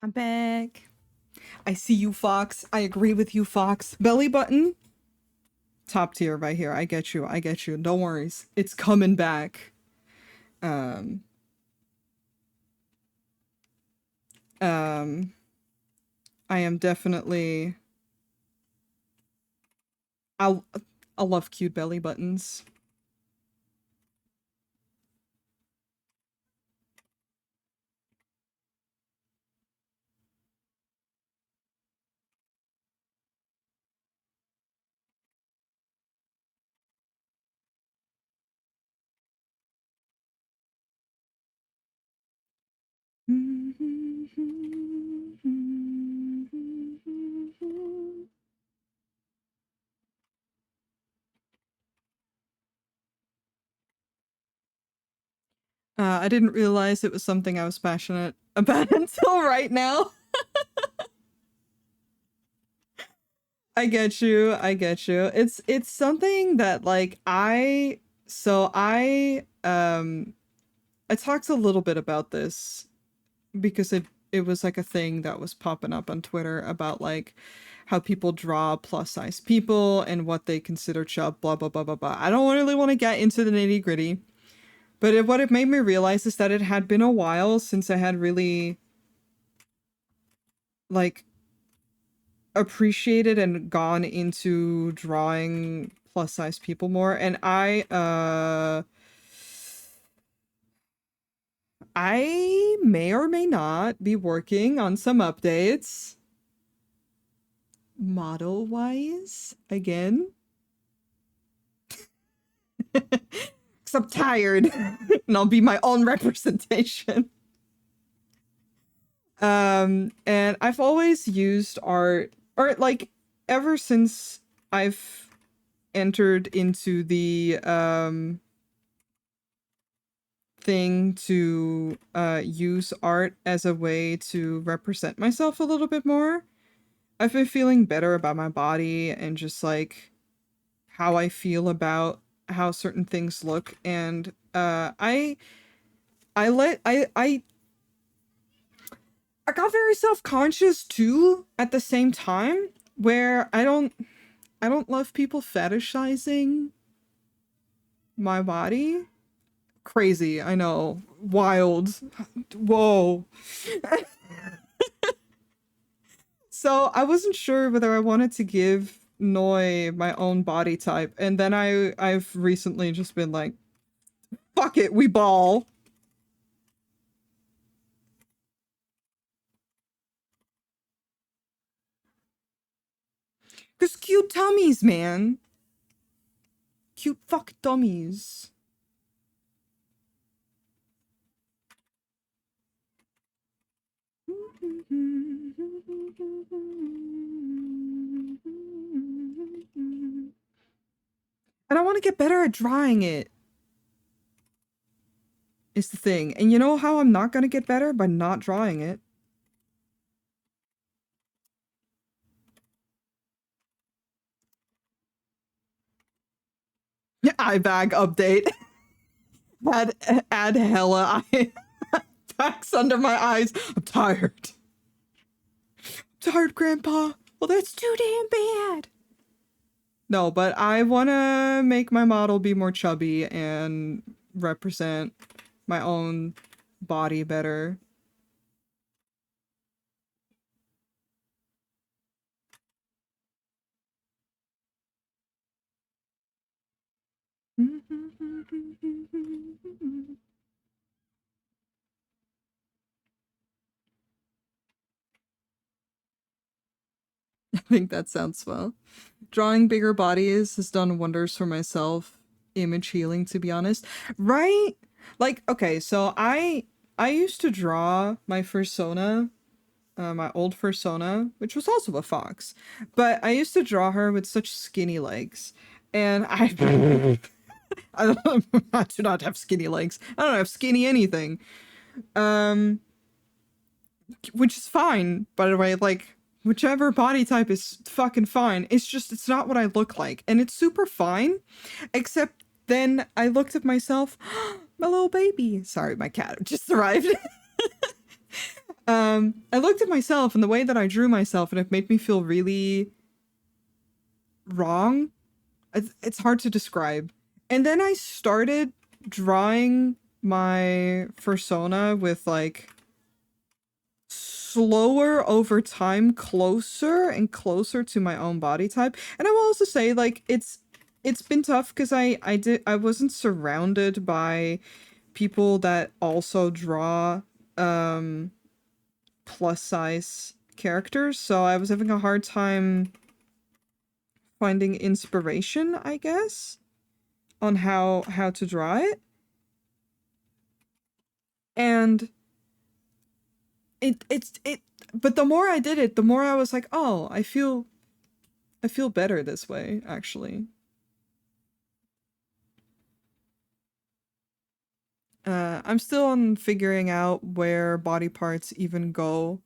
I'm back. I see you, Fox. I agree with you, Fox. Belly button, top tier right here. I get you. I get you. Don't worry. It's coming back. Um, um, I am definitely. I I love cute belly buttons. I didn't realize it was something I was passionate about until right now. I get you. I get you. It's something that like I talked a little bit about this because it was like a thing that was popping up on Twitter about like how people draw plus size people and what they consider chub, blah blah blah blah blah. I don't really want to get into the nitty gritty, but what it made me realize is that it had been a while since I had really like appreciated and gone into drawing plus size people more, and I may or may not be working on some updates model wise again. Because I'm tired and I'll be my own representation. And I've always used art, or like ever since I've entered into the thing to use art as a way to represent myself a little bit more. I've been feeling better about my body and just like how I feel about how certain things look, and I let I got very self-conscious too at the same time, where I don't love people fetishizing my body. Crazy, I know. Wild. Whoa. So I wasn't sure whether I wanted to give Noi my own body type, and then I've recently just been like, fuck it, we ball. Cause cute tummies, man. Cute fuck dummies. And I want to get better at drawing it. Is the thing. And you know how I'm not gonna get better? By not drawing it. Eye bag update. add hella eye bags under my eyes. I'm tired. Tired, Grandpa. Well, that's too damn bad. No, but I want to make my model be more chubby and represent my own body better. I think that sounds well. Drawing bigger bodies has done wonders for myself. Image healing, to be honest. Right? Like, okay, so I used to draw my fursona, my old fursona, which was also a fox, but I used to draw her with such skinny legs, and I don't I do not have skinny legs. I don't have skinny anything. Um, which is fine, by the way. Like, whichever body type is fucking fine. It's just, it's not what I look like. And it's super fine. Except then I looked at myself, my little baby. Sorry, my cat just arrived. I looked at myself and the way that I drew myself, and it made me feel really wrong. It's hard to describe. And then I started drawing my persona with like slower over time, closer and closer to my own body type. And I will also say like it's been tough because I wasn't surrounded by people that also draw um plus size characters, so I was having a hard time finding inspiration, I guess, on how to draw it. And it but the more I did it, the more I was like, "Oh, I feel better this way, actually." I'm still on figuring out where body parts even go.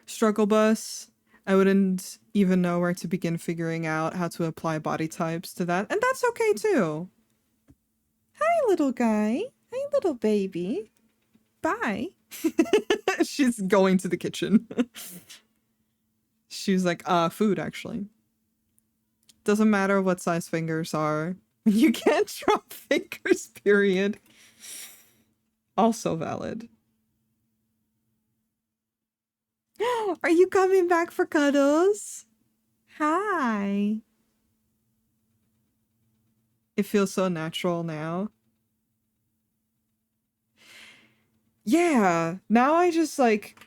Struggle bus. I wouldn't even know where to begin figuring out how to apply body types to that, and that's okay too. Hi, little guy. Hi, little baby. Bye. She's going to the kitchen. She's like, food actually. Doesn't matter what size fingers are. You can't drop fingers, period. Also valid. Are you coming back for cuddles? Hi. It feels so natural now. Yeah. Now I just like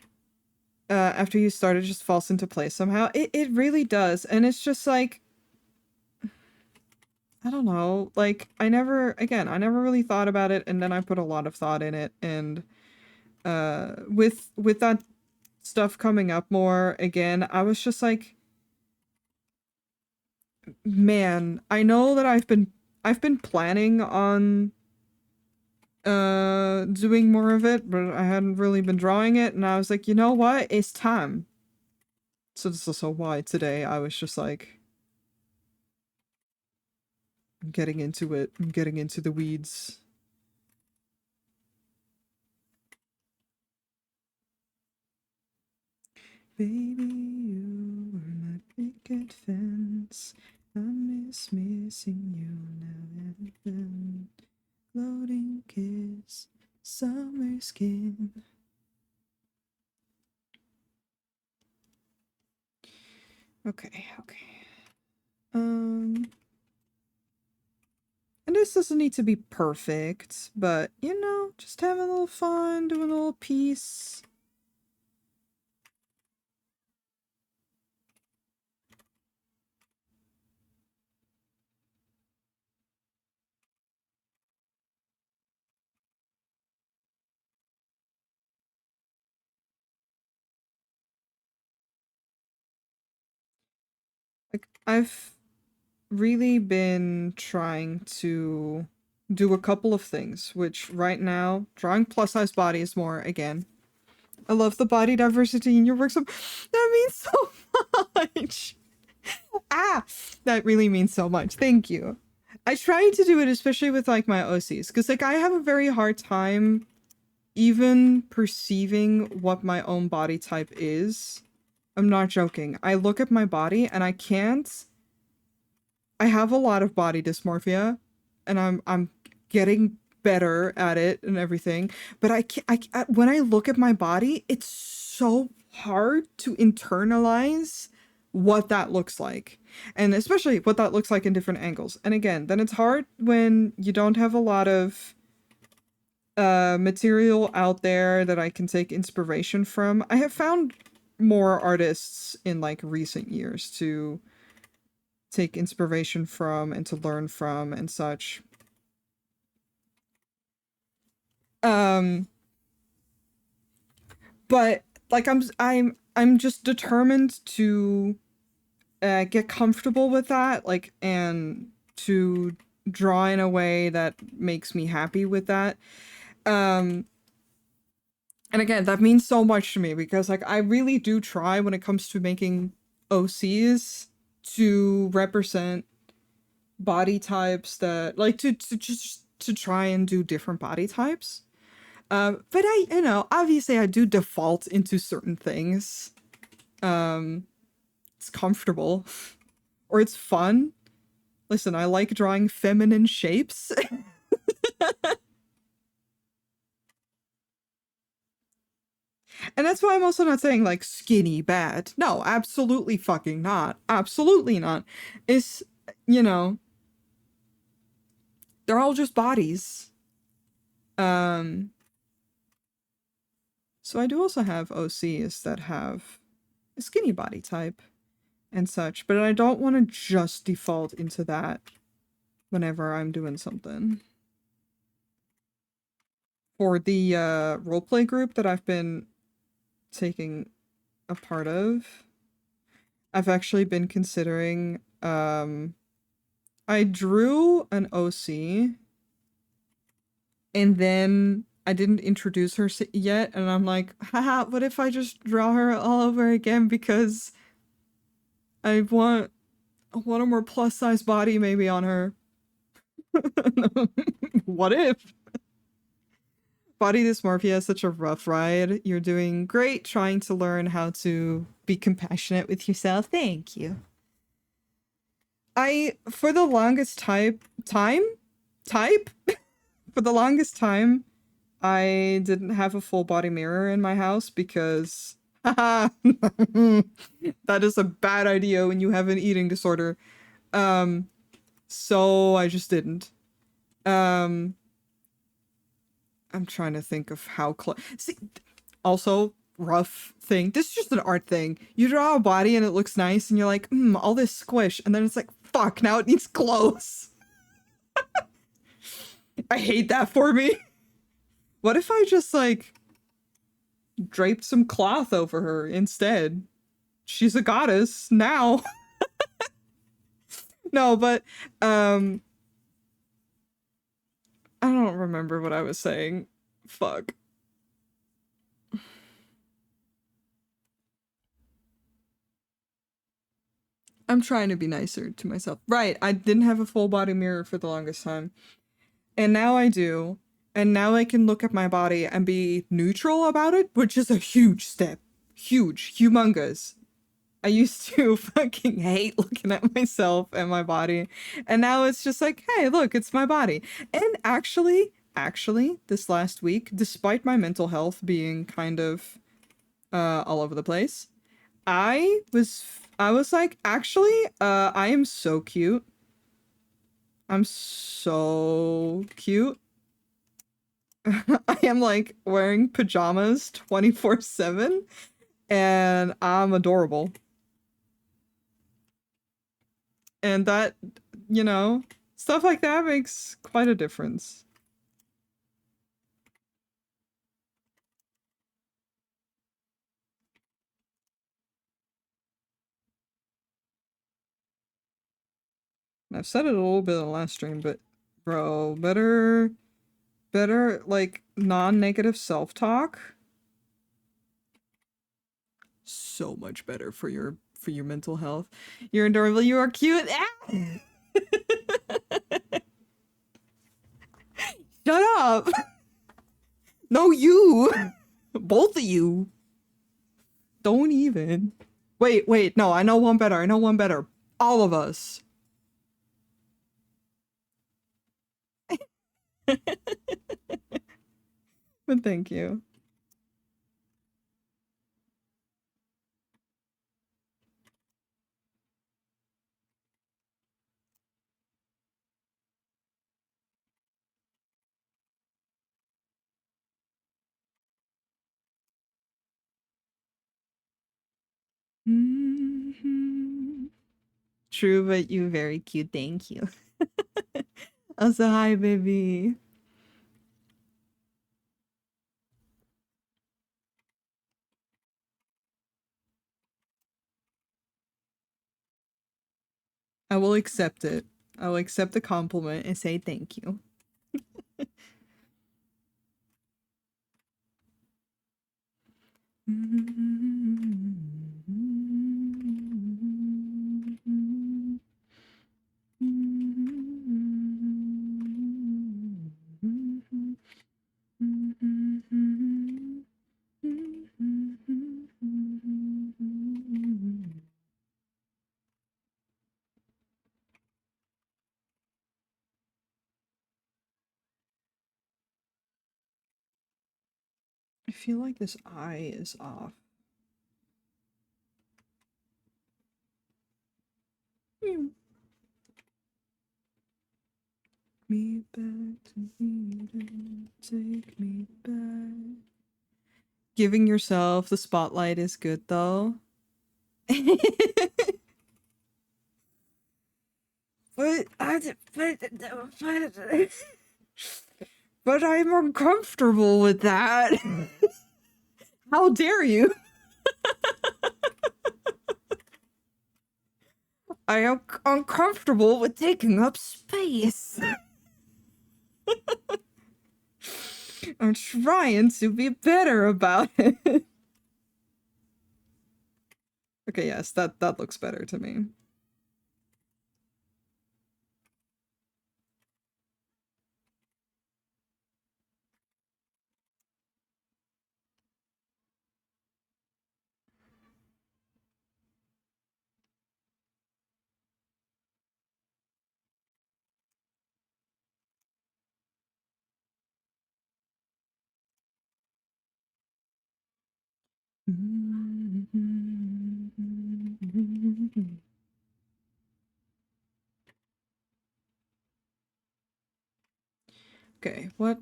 after you start, it just falls into place somehow. It really does. And it's just like I don't know. Like I never really thought about it, and then I put a lot of thought in it, and with that stuff coming up more again, I was just like, man, I know that I've been planning on doing more of it, but I hadn't really been drawing it, and I was like, you know what? It's time. So this is also why today I was just like, I'm getting into it. I'm getting into the weeds. Baby, you were my picket fence. I miss missing you now and then. Floating kiss, summer skin. Okay, okay. And this doesn't need to be perfect, but you know, just having a little fun, doing a little piece. Like, I've really been trying to do a couple of things, which right now, drawing plus size bodies more again. I love the body diversity in your work. So that means so much. Ah, that really means so much. Thank you. I try to do it, especially with like my OCs, because like I have a very hard time even perceiving what my own body type is. I'm not joking. I look at my body and I can't. I have a lot of body dysmorphia, and I'm getting better at it and everything. But I can't. When I look at my body, it's so hard to internalize what that looks like, and especially what that looks like in different angles. And again, then it's hard when you don't have a lot of material out there that I can take inspiration from. I have found more artists in like recent years to take inspiration from and to learn from and such. Um but like I'm just determined to get comfortable with that, like, and to draw in a way that makes me happy with that. Um and again, that means so much to me because like I really do try when it comes to making OCs to represent body types that like to just to try and do different body types. But obviously I do default into certain things. Um, it's comfortable or it's fun. Listen, I like drawing feminine shapes. And that's why I'm also not saying like skinny bad. No, absolutely fucking not. Absolutely not. It's, you know, they're all just bodies. Um, so I do also have OCs that have a skinny body type and such, but I don't want to just default into that whenever I'm doing something. For the roleplay group that I've been taking a part of, I've actually been considering I drew an OC and then I didn't introduce her yet and I'm like, haha, what if I just draw her all over again because I want a more plus size body maybe on her. What if? Body dysmorphia is such a rough ride. You're doing great trying to learn how to be compassionate with yourself. Thank you. For the longest type, for the longest time, I didn't have a full body mirror in my house because, haha, that is a bad idea when you have an eating disorder. Um, so I just didn't. Um, I'm trying to think of how close. See, also rough thing. This is just an art thing. You draw a body and it looks nice, and you're like, all this squish, and then it's like, fuck, now it needs clothes. I hate that for me. What if I just like draped some cloth over her instead? She's a goddess now. No, but um, I don't remember what I was saying. Fuck. I'm trying to be nicer to myself. Right, I didn't have a full body mirror for the longest time. And now I do. And now I can look at my body and be neutral about it, which is a huge step. Huge, humongous. I used to fucking hate looking at myself and my body. And now it's just like, hey, look, it's my body. And actually, this last week, despite my mental health being kind of all over the place, I was like, actually, I am so cute. I'm so cute. I am like wearing pajamas 24/7 and I'm adorable. And that, you know, stuff like that makes quite a difference. And I've said it a little bit in the last stream, but bro, better like non-negative self-talk. So much better for your mental health. You're adorable, you are cute. Ah! Shut up. No, you. Both of you. Don't even. Wait, no, I know one better. I know one better. All of us. But thank you. Mhm. True, but you very cute. Thank you. Also, hi, baby. I will accept it. I will accept the compliment and say thank you. I feel like this eye is off. Me back to Eden, take me back. Giving yourself the spotlight is good though. but but I'm uncomfortable with that. How dare you? I am uncomfortable with taking up space. I'm trying to be better about it. Okay, yes, that looks better to me. Okay, what?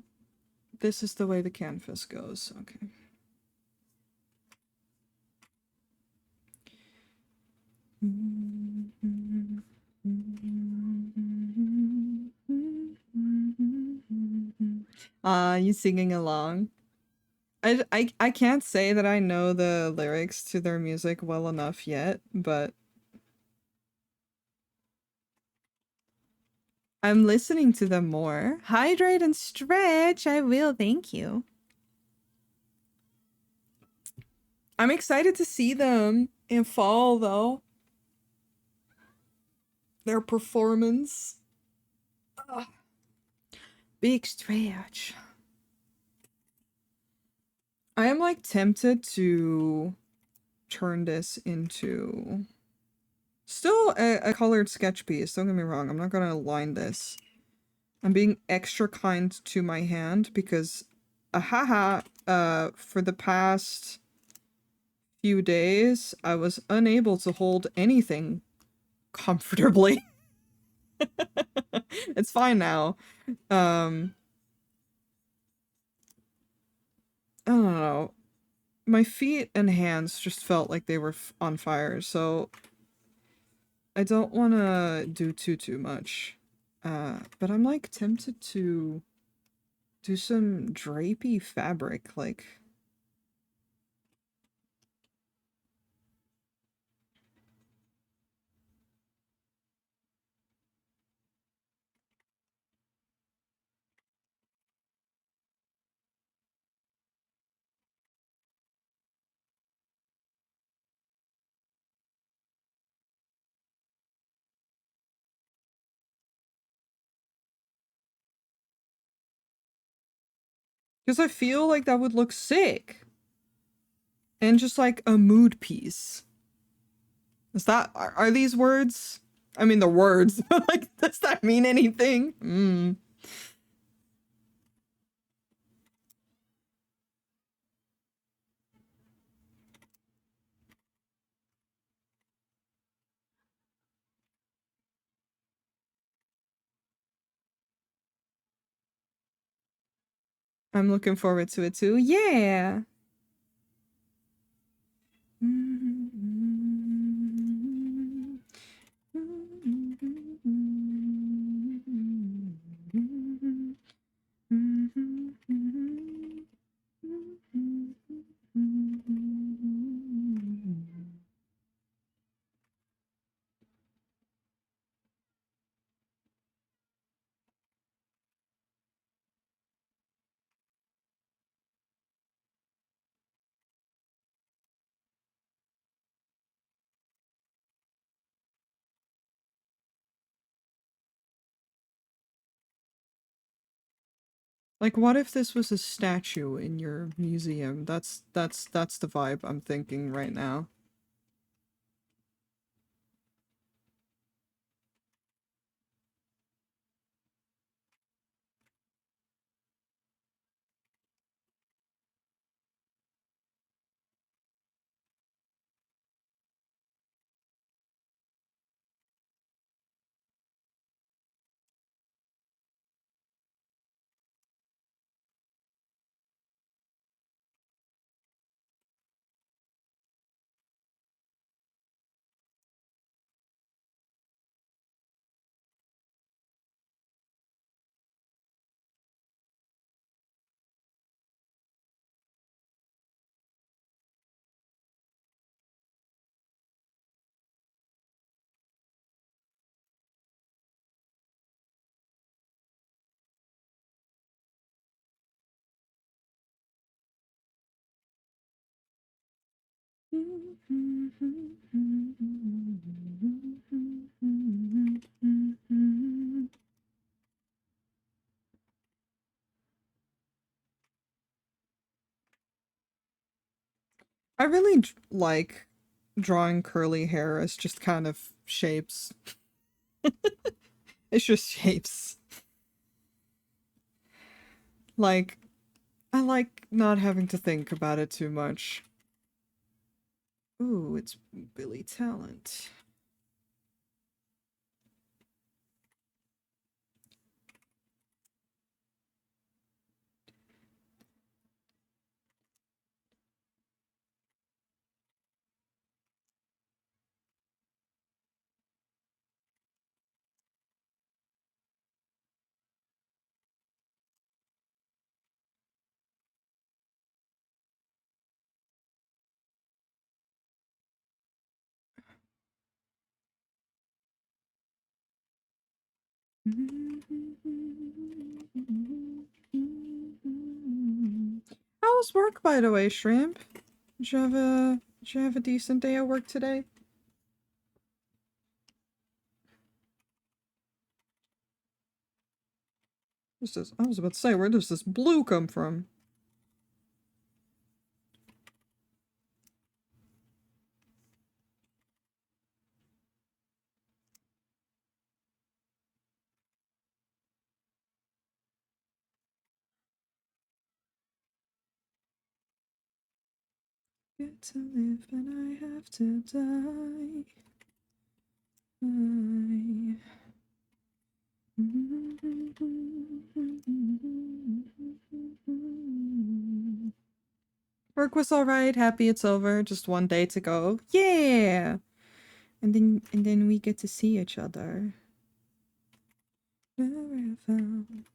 This is the way the canvas goes. Okay. You singing along? I can't say that I know the lyrics to their music well enough yet, but I'm listening to them more. Hydrate and stretch. I will, thank you. I'm excited to see them in fall though. Their performance. Ugh. Big stretch. I am like tempted to turn this into still a colored sketch piece. Don't get me wrong. I'm not gonna line this. I'm being extra kind to my hand because for the past few days I was unable to hold anything comfortably. It's fine now. I don't know. My feet and hands just felt like they were on fire, so I don't want to do too much. But I'm like tempted to do some drapey fabric, like because I feel like that would look sick and just like a mood piece. Is that are these words? I mean, the words, but like, does that mean anything? I'm looking forward to it too. Yeah. Like, what if this was a statue in your museum? That's the vibe I'm thinking right now. I really like drawing curly hair as just kind of shapes. It's just shapes. Like, I like not having to think about it too much. Ooh, it's Billy Talent. How was work, by the way, Shrimp? Did you have a decent day at work today? I was about to say, where does this blue come from? Get to live and I have to die. Work was alright, happy it's over, just one day to go. Yeah! And then we get to see each other. Never found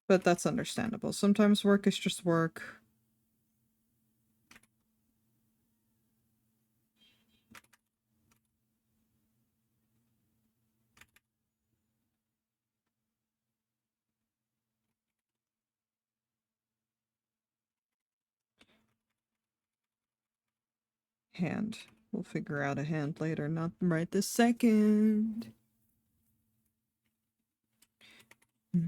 but that's understandable. Sometimes work is just work. Hand. We'll figure out a hand later, not right this second. I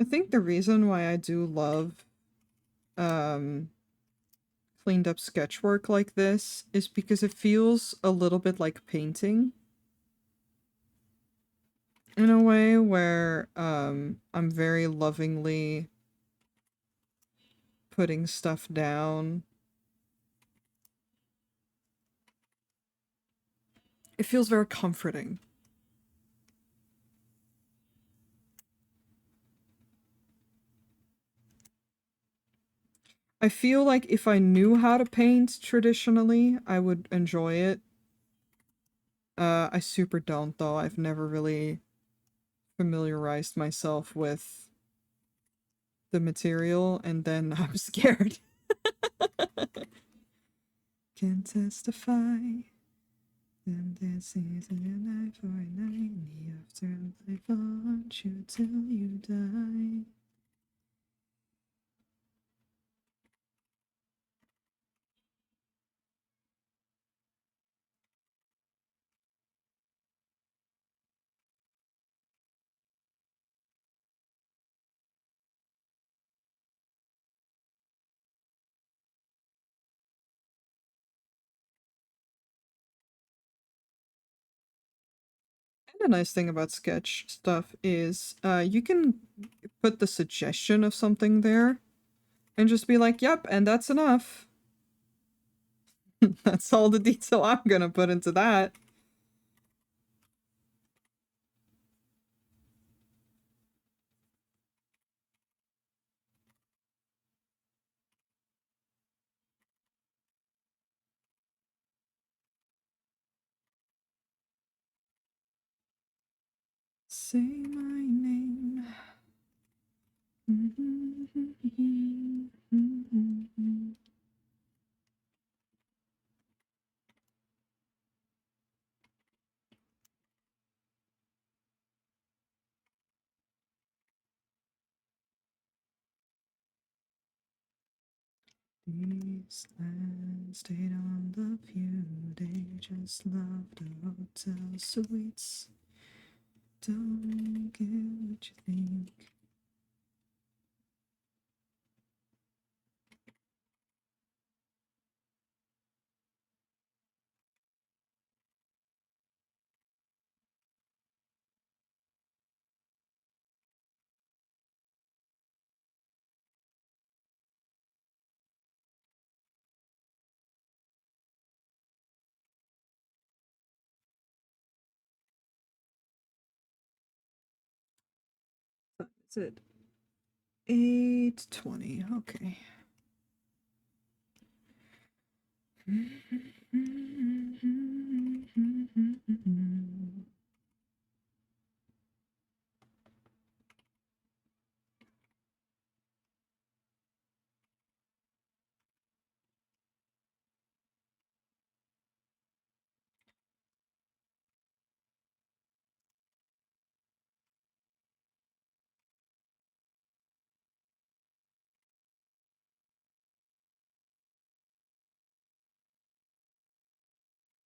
think the reason why I do love um cleaned up sketch work like this is because it feels a little bit like painting in a way where I'm very lovingly putting stuff down. It feels very comforting. I feel like if I knew how to paint traditionally, I would enjoy it. I super don't though. I've never really familiarized myself with the material and then I'm scared. Can testify. And this is a night for a night in the afterlife. I want you till you die. And the nice thing about sketch stuff is you can put the suggestion of something there and just be like, yep, and that's enough. That's all the detail I'm gonna put into that. Say my name. These lands stayed on the view, they just love the hotel suites. Don't get what you think. Is it 8:20? Okay.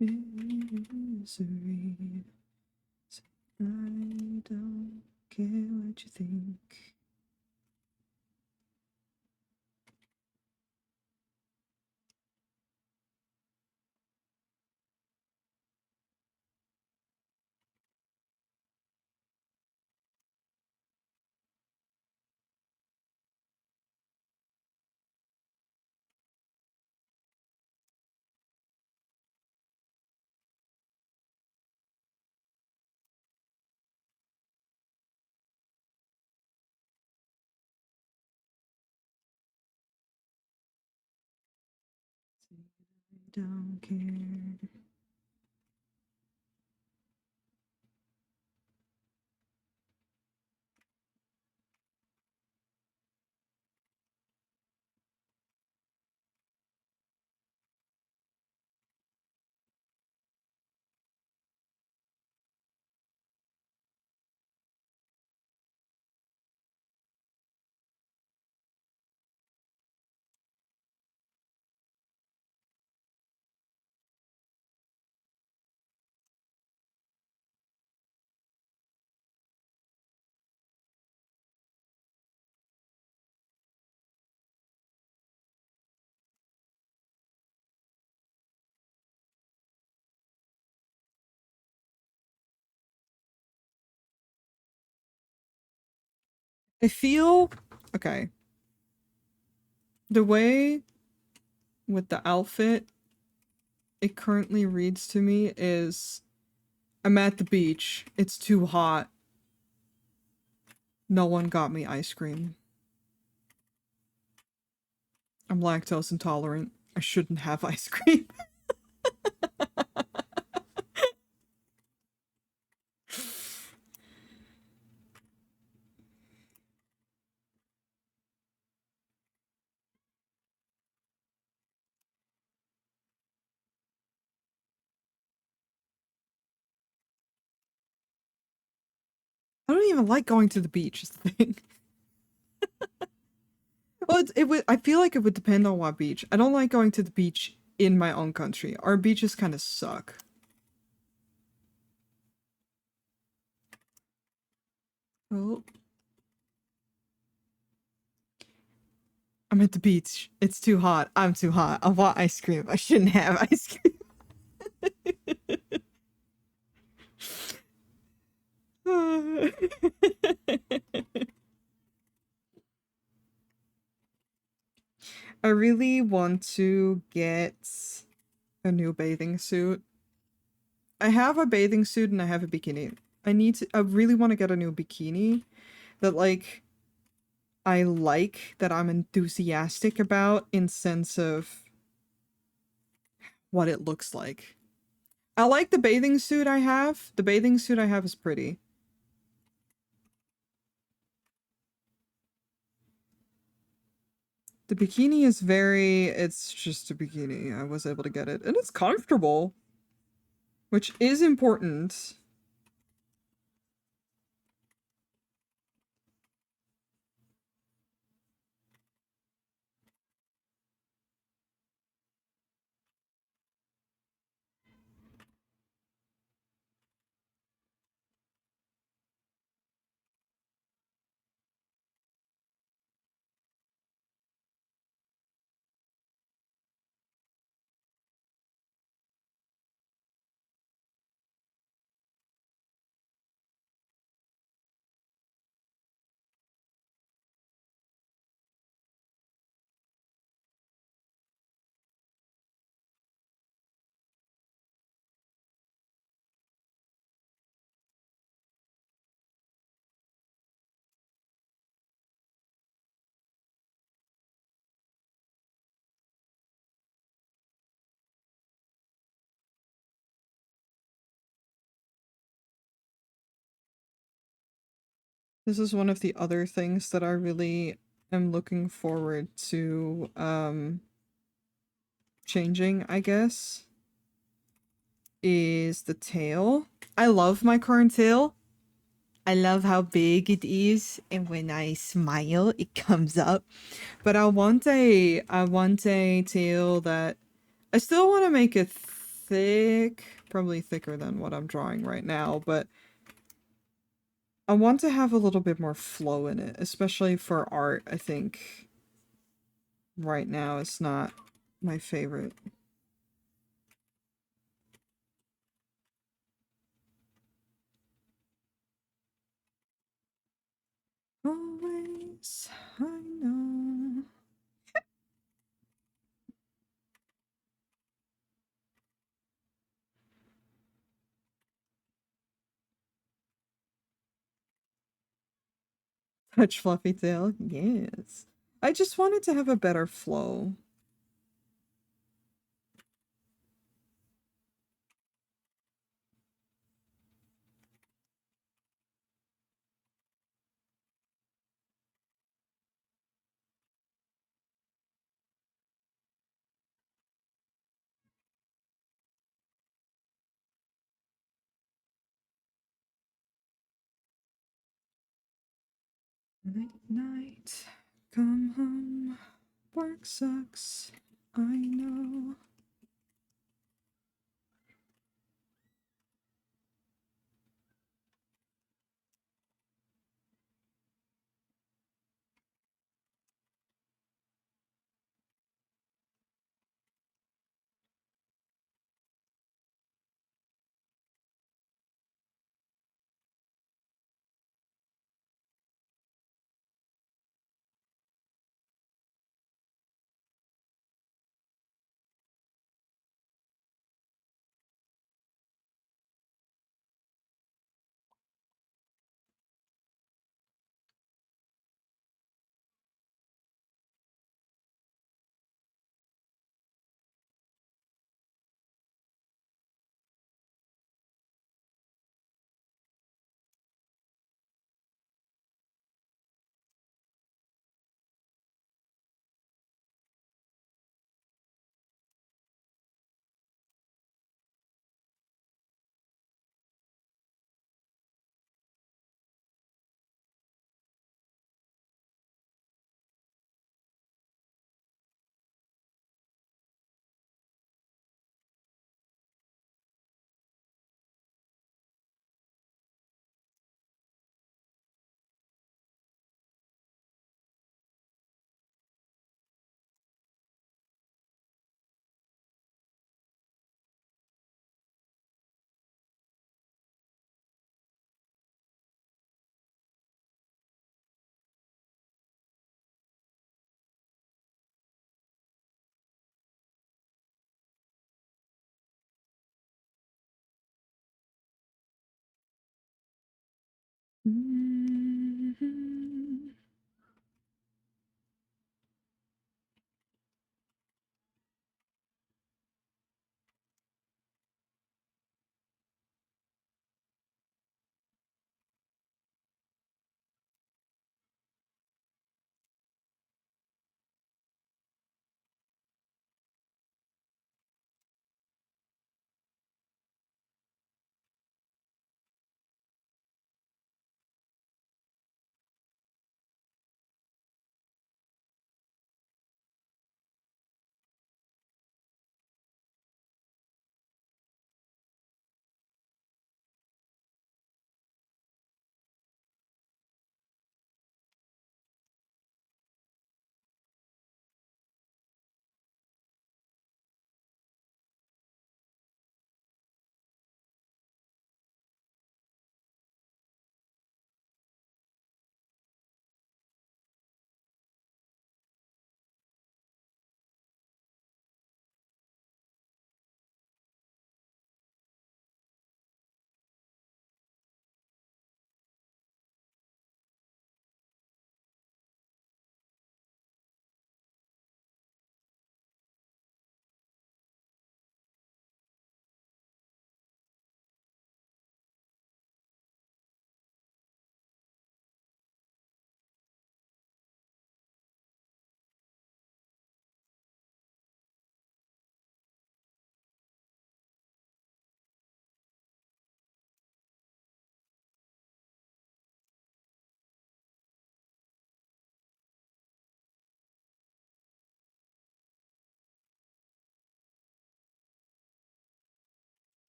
Misery. I don't care what you think. I don't care. I feel okay. The way with the outfit it currently reads to me is I'm at the beach. It's too hot. No one got me ice cream. I'm lactose intolerant. I shouldn't have ice cream. I don't even like going to the beach, is the thing. Well, it would. I feel like it would depend on what beach. I don't like going to the beach in my own country. Our beaches kind of suck. Oh, I'm at the beach. It's too hot. I'm too hot. I want ice cream. I shouldn't have ice cream. I really want to get a new bathing suit. I have a bathing suit and I have a bikini. I really want to get a new bikini that I like, that I'm enthusiastic about in sense of what it looks like. I like the bathing suit I have. The bathing suit I have is pretty. The bikini is very, it's just a bikini. I was able to get it. And it's comfortable, which is important. This is one of the other things that I really am looking forward to changing, I guess, is the tail. I love my current tail. I love how big it is, and when I smile, it comes up. But I want a tail that I still want to make it thick, probably thicker than what I'm drawing right now, but I want to have a little bit more flow in it, especially for art. I think right now it's not my favorite. Always, I know. Touch fluffy tail, yes. I just wanted to have a better flow. Night, night, come home. Work sucks, I know. Mhm.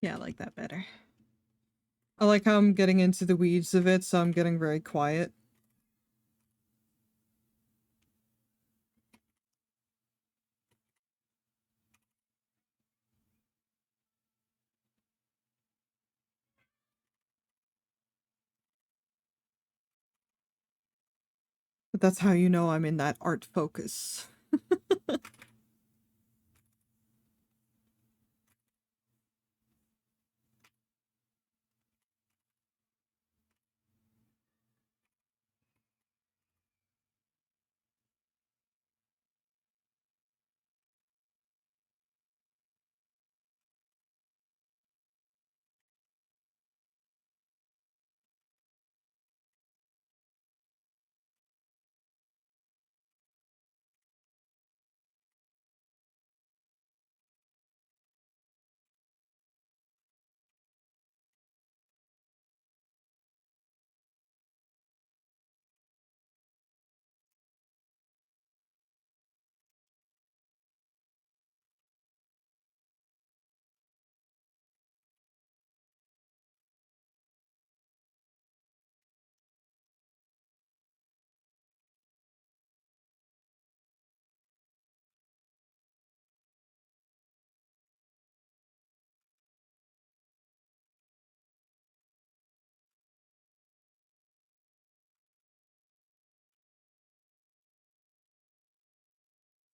Yeah, I like that better. I like how I'm getting into the weeds of it, so I'm getting very quiet. But that's how you know I'm in that art focus.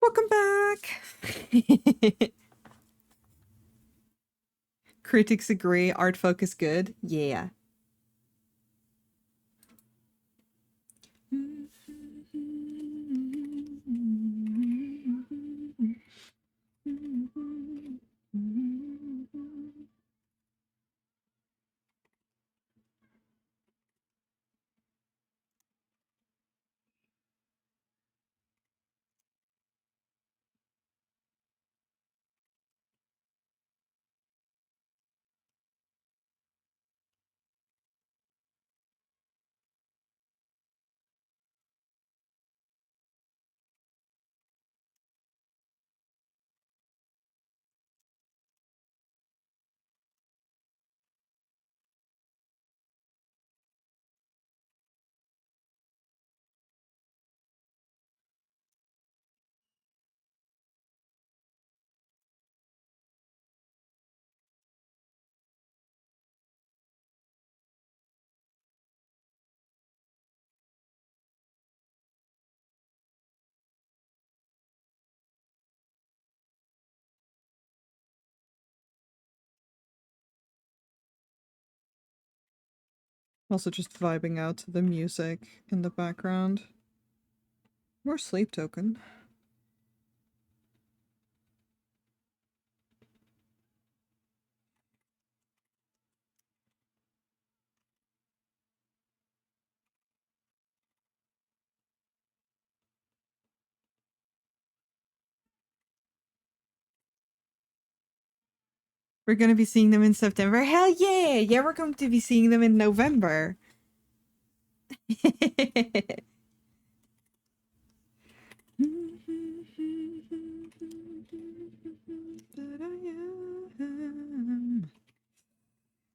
Welcome back! Critics agree, art focus good. Yeah. Also just vibing out to the music in the background. More sleep token. We're gonna be seeing them in September. Hell yeah! Yeah, we're going to be seeing them in November.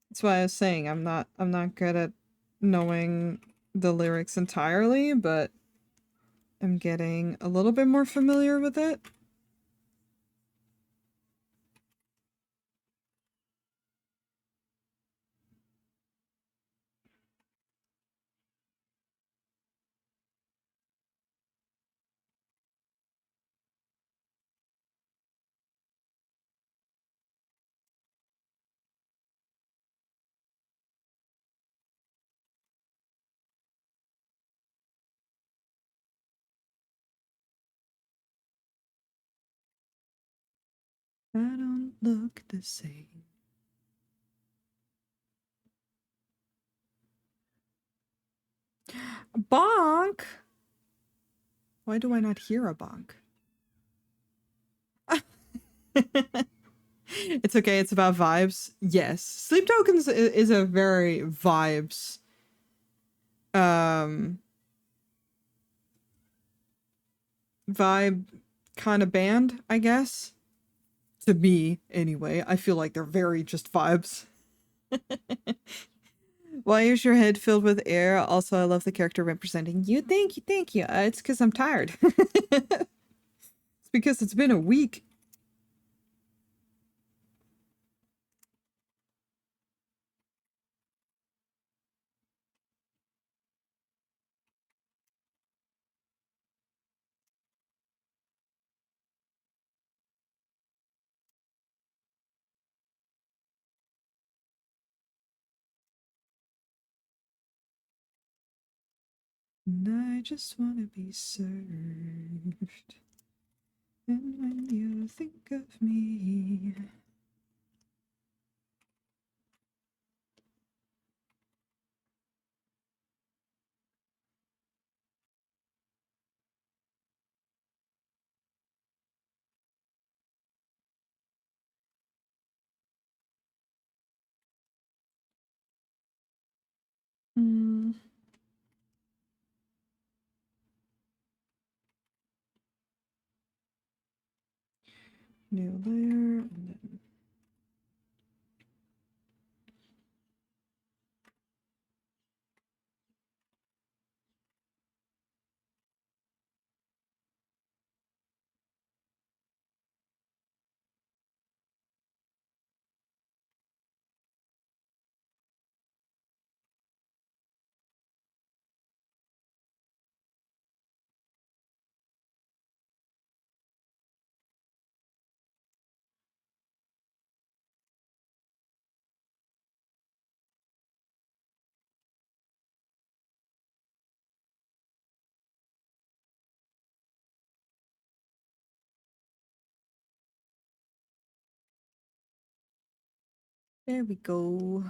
That's why I was saying I'm not good at knowing the lyrics entirely, but I'm getting a little bit more familiar with it. I don't look the same. Bonk! Why do I not hear a bonk? It's okay, it's about vibes. Yes. Sleep Tokens is a very vibes um vibe kind of band, I guess. To me, anyway. I feel like they're very just vibes. Why is your head filled with air? Also, I love the character representing you. Thank you, thank you. It's because I'm tired. It's because it's been a week. And I just want to be served. And when you think of me. Mm, new layer. And then there we go.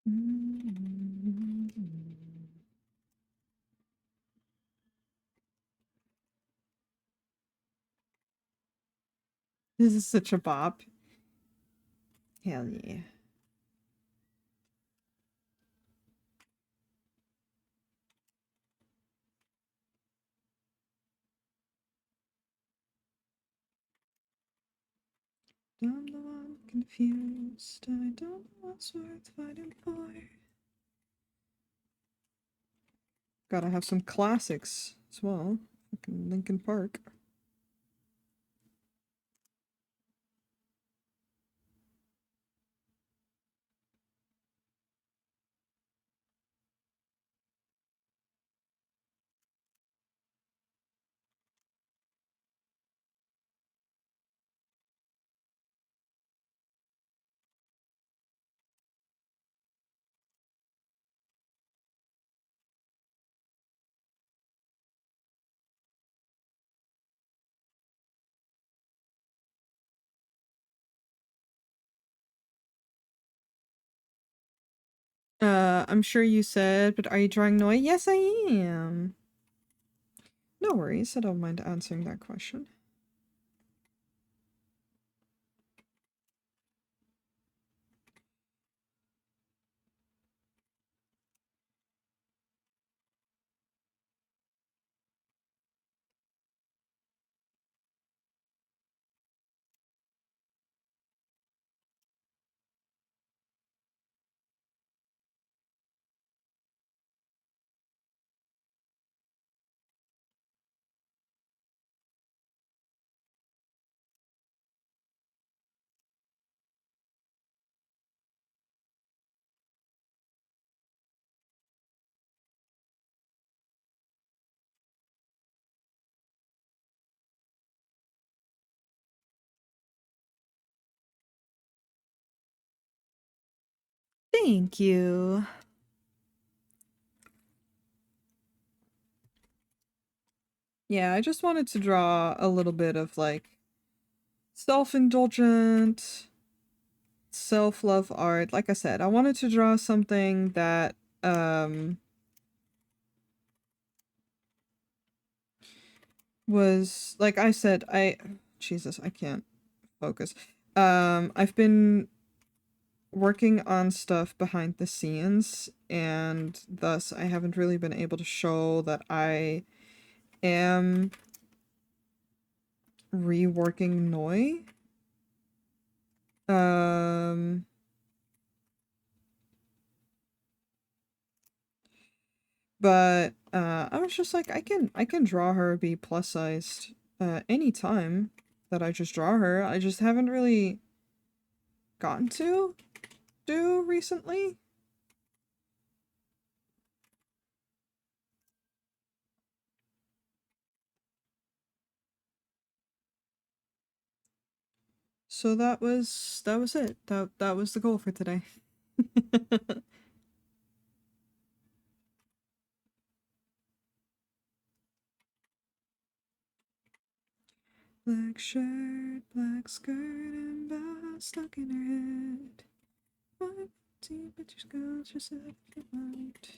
Mm. This is such a bop. Hell yeah. I'm the one confused. I don't know what's worth fighting for. Gotta have some classics as well. Fucking Linkin Park. I'm sure you said, but are you drawing Noi? Yes, I am. No worries, I don't mind answering that question. Thank you. Yeah, I just wanted to draw a little bit of like self-indulgent, self-love art. Like I said, I wanted to draw something that was like I said, Jesus, I can't focus. I've been working on stuff behind the scenes and thus I haven't really been able to show that I am reworking Noi. Um but I was just like I can draw her be plus sized anytime that I just draw her. I just haven't really gotten to do recently. So that was it. That was the goal for today. Black shirt, black skirt, and bra stuck in her head. One, two, pictures girl, she said it might.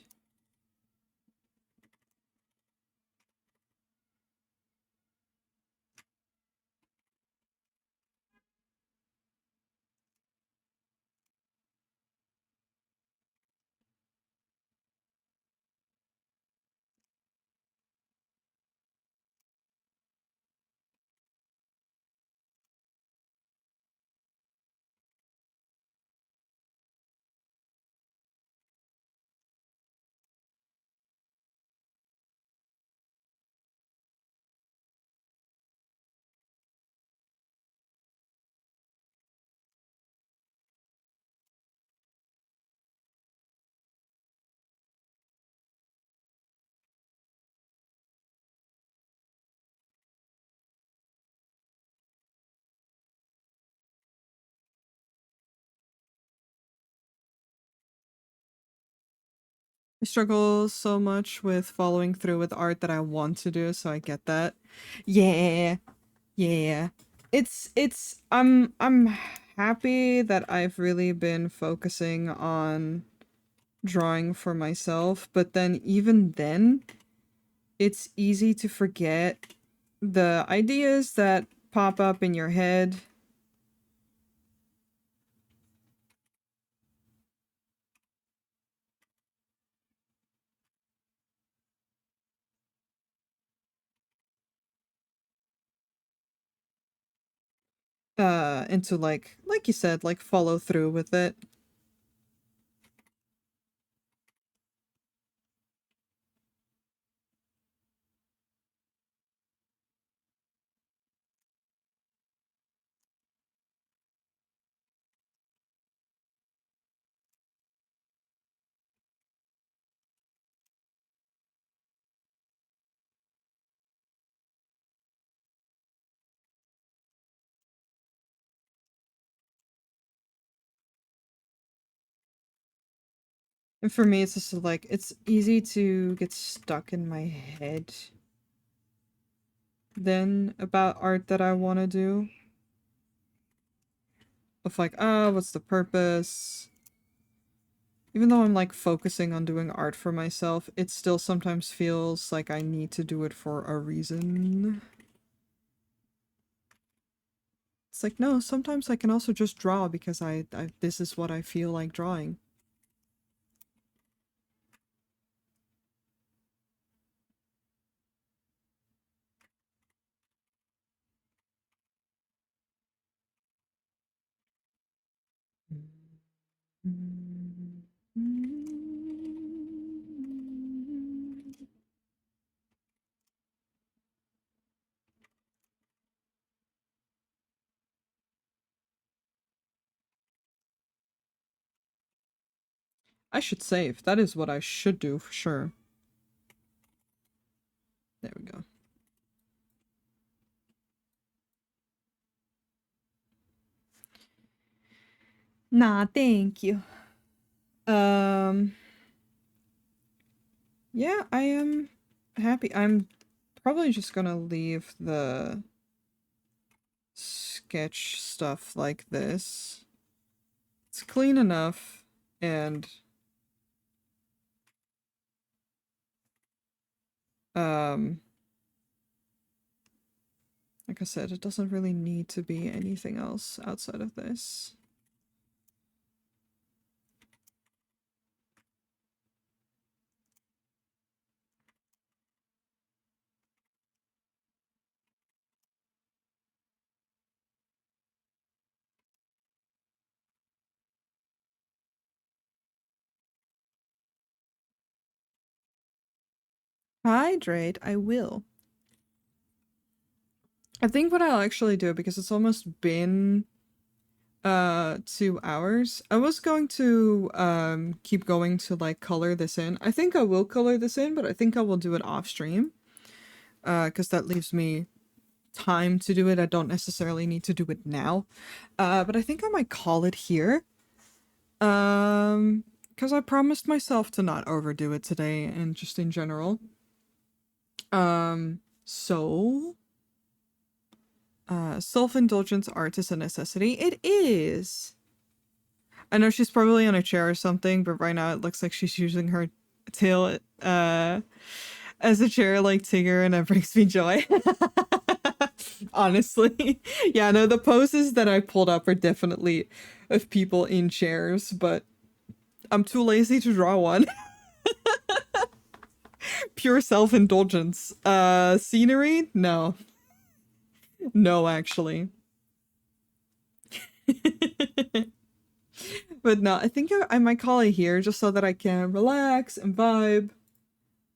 I struggle so much with following through with art that I want to do, so I get that. Yeah, yeah. I'm happy that I've really been focusing on drawing for myself, but then even then, it's easy to forget the ideas that pop up in your head and to like you said, like follow through with it. And for me, it's just like it's easy to get stuck in my head then about art that I want to do. Of like, oh, what's the purpose? Even though I'm like focusing on doing art for myself, it still sometimes feels like I need to do it for a reason. It's like, no, sometimes I can also just draw because I this is what I feel like drawing. I should save. That is what I should do for sure. There we go. Nah, thank you. Um, yeah, I am happy. I'm probably just gonna leave the sketch stuff like this. It's clean enough, and um, like I said, it doesn't really need to be anything else outside of this. Hydrate, I will. I think what I'll actually do, because it's almost been 2 hours, I was going to keep going to like color this in. I think I will color this in, but I think I will do it off stream. Because that leaves me time to do it. I don't necessarily need to do it now. But I think I might call it here. Because I promised myself to not overdo it today and just in general. So self-indulgence art is a necessity. It is. I know she's probably on a chair or something, but right now it looks like she's using her tail as a chair like Tigger, and that brings me joy. Honestly. Yeah, no, the poses that I pulled up are definitely of people in chairs, but I'm too lazy to draw one. Pure self-indulgence. Scenery? No. No, actually. But no, I think I might call it here just so that I can relax and vibe.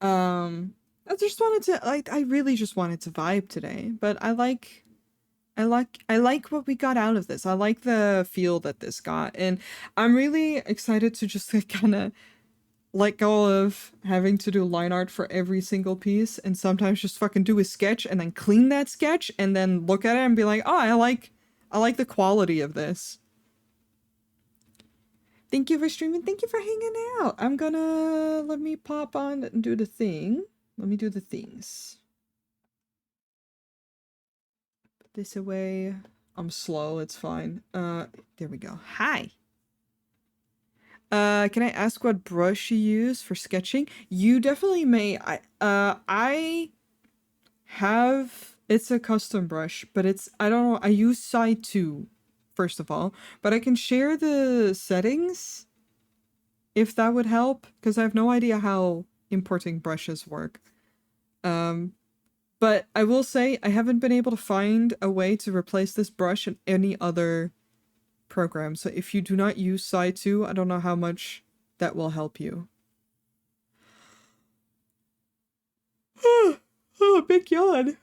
I just wanted to like I really just wanted to vibe today, but I like what we got out of this. I like the feel that this got, and I'm really excited to just like, kind of let go of having to do line art for every single piece, and sometimes just fucking do a sketch and then clean that sketch and then look at it and be like, oh, I like the quality of this. Thank you for streaming. Thank you for hanging out. I'm gonna let me pop on and do the thing. Let me do the things. Put this away. I'm slow. It's fine. There we go. Hi. Can I ask what brush you use for sketching? You definitely may. I have. It's a custom brush, but I don't know. I use side 2, first of all, but I can share the settings if that would help, because I have no idea how importing brushes work. Um, but I will say I haven't been able to find a way to replace this brush in any other program. So if you do not use Sci 2, I don't know how much that will help you. Oh, big yawn.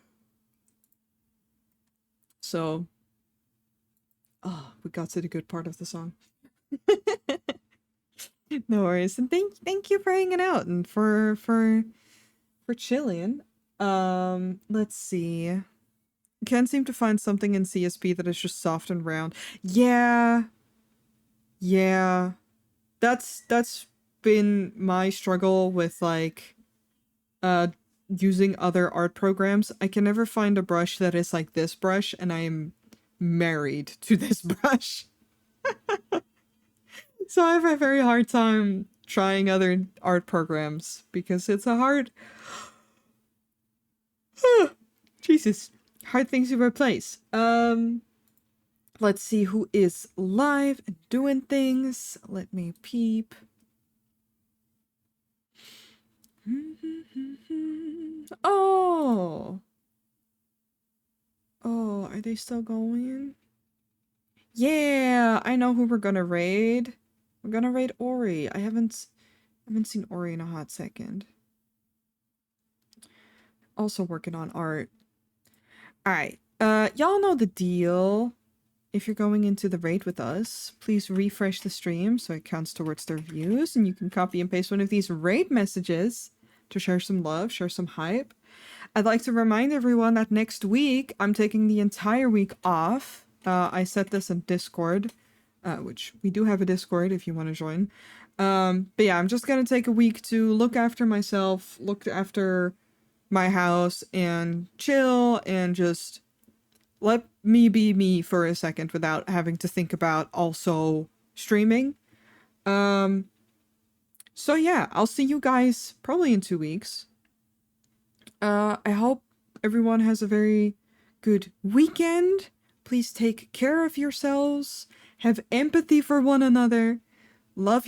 So, we got to the good part of the song. No worries, and thank you for hanging out and for chilling. Let's see. Can't seem to find something in CSP that is just soft and round. Yeah, yeah. That's been my struggle with like uh using other art programs. I can never find a brush that is like this brush, and I am married to this brush. So I have a very hard time trying other art programs because it's a hard Jesus, hard things to replace. Let's see who is live and doing things. Let me peep. Oh. Oh, are they still going? Yeah, I know who we're gonna raid. We're gonna raid Ori. I haven't seen Ori in a hot second. Also working on art. Alright. Y'all know the deal. If you're going into the raid with us, please refresh the stream so it counts towards their views, and you can copy and paste one of these raid messages to share some love, share some hype. I'd like to remind everyone that next week I'm taking the entire week off. I set this in Discord which we do have a Discord if you want to join. But yeah, I'm just gonna take a week to look after myself, look after my house, and chill and just let me be me for a second without having to think about also streaming. Um, so yeah, I'll see you guys probably in 2 weeks. I hope everyone has a very good weekend. Please take care of yourselves. Have empathy for one another. Love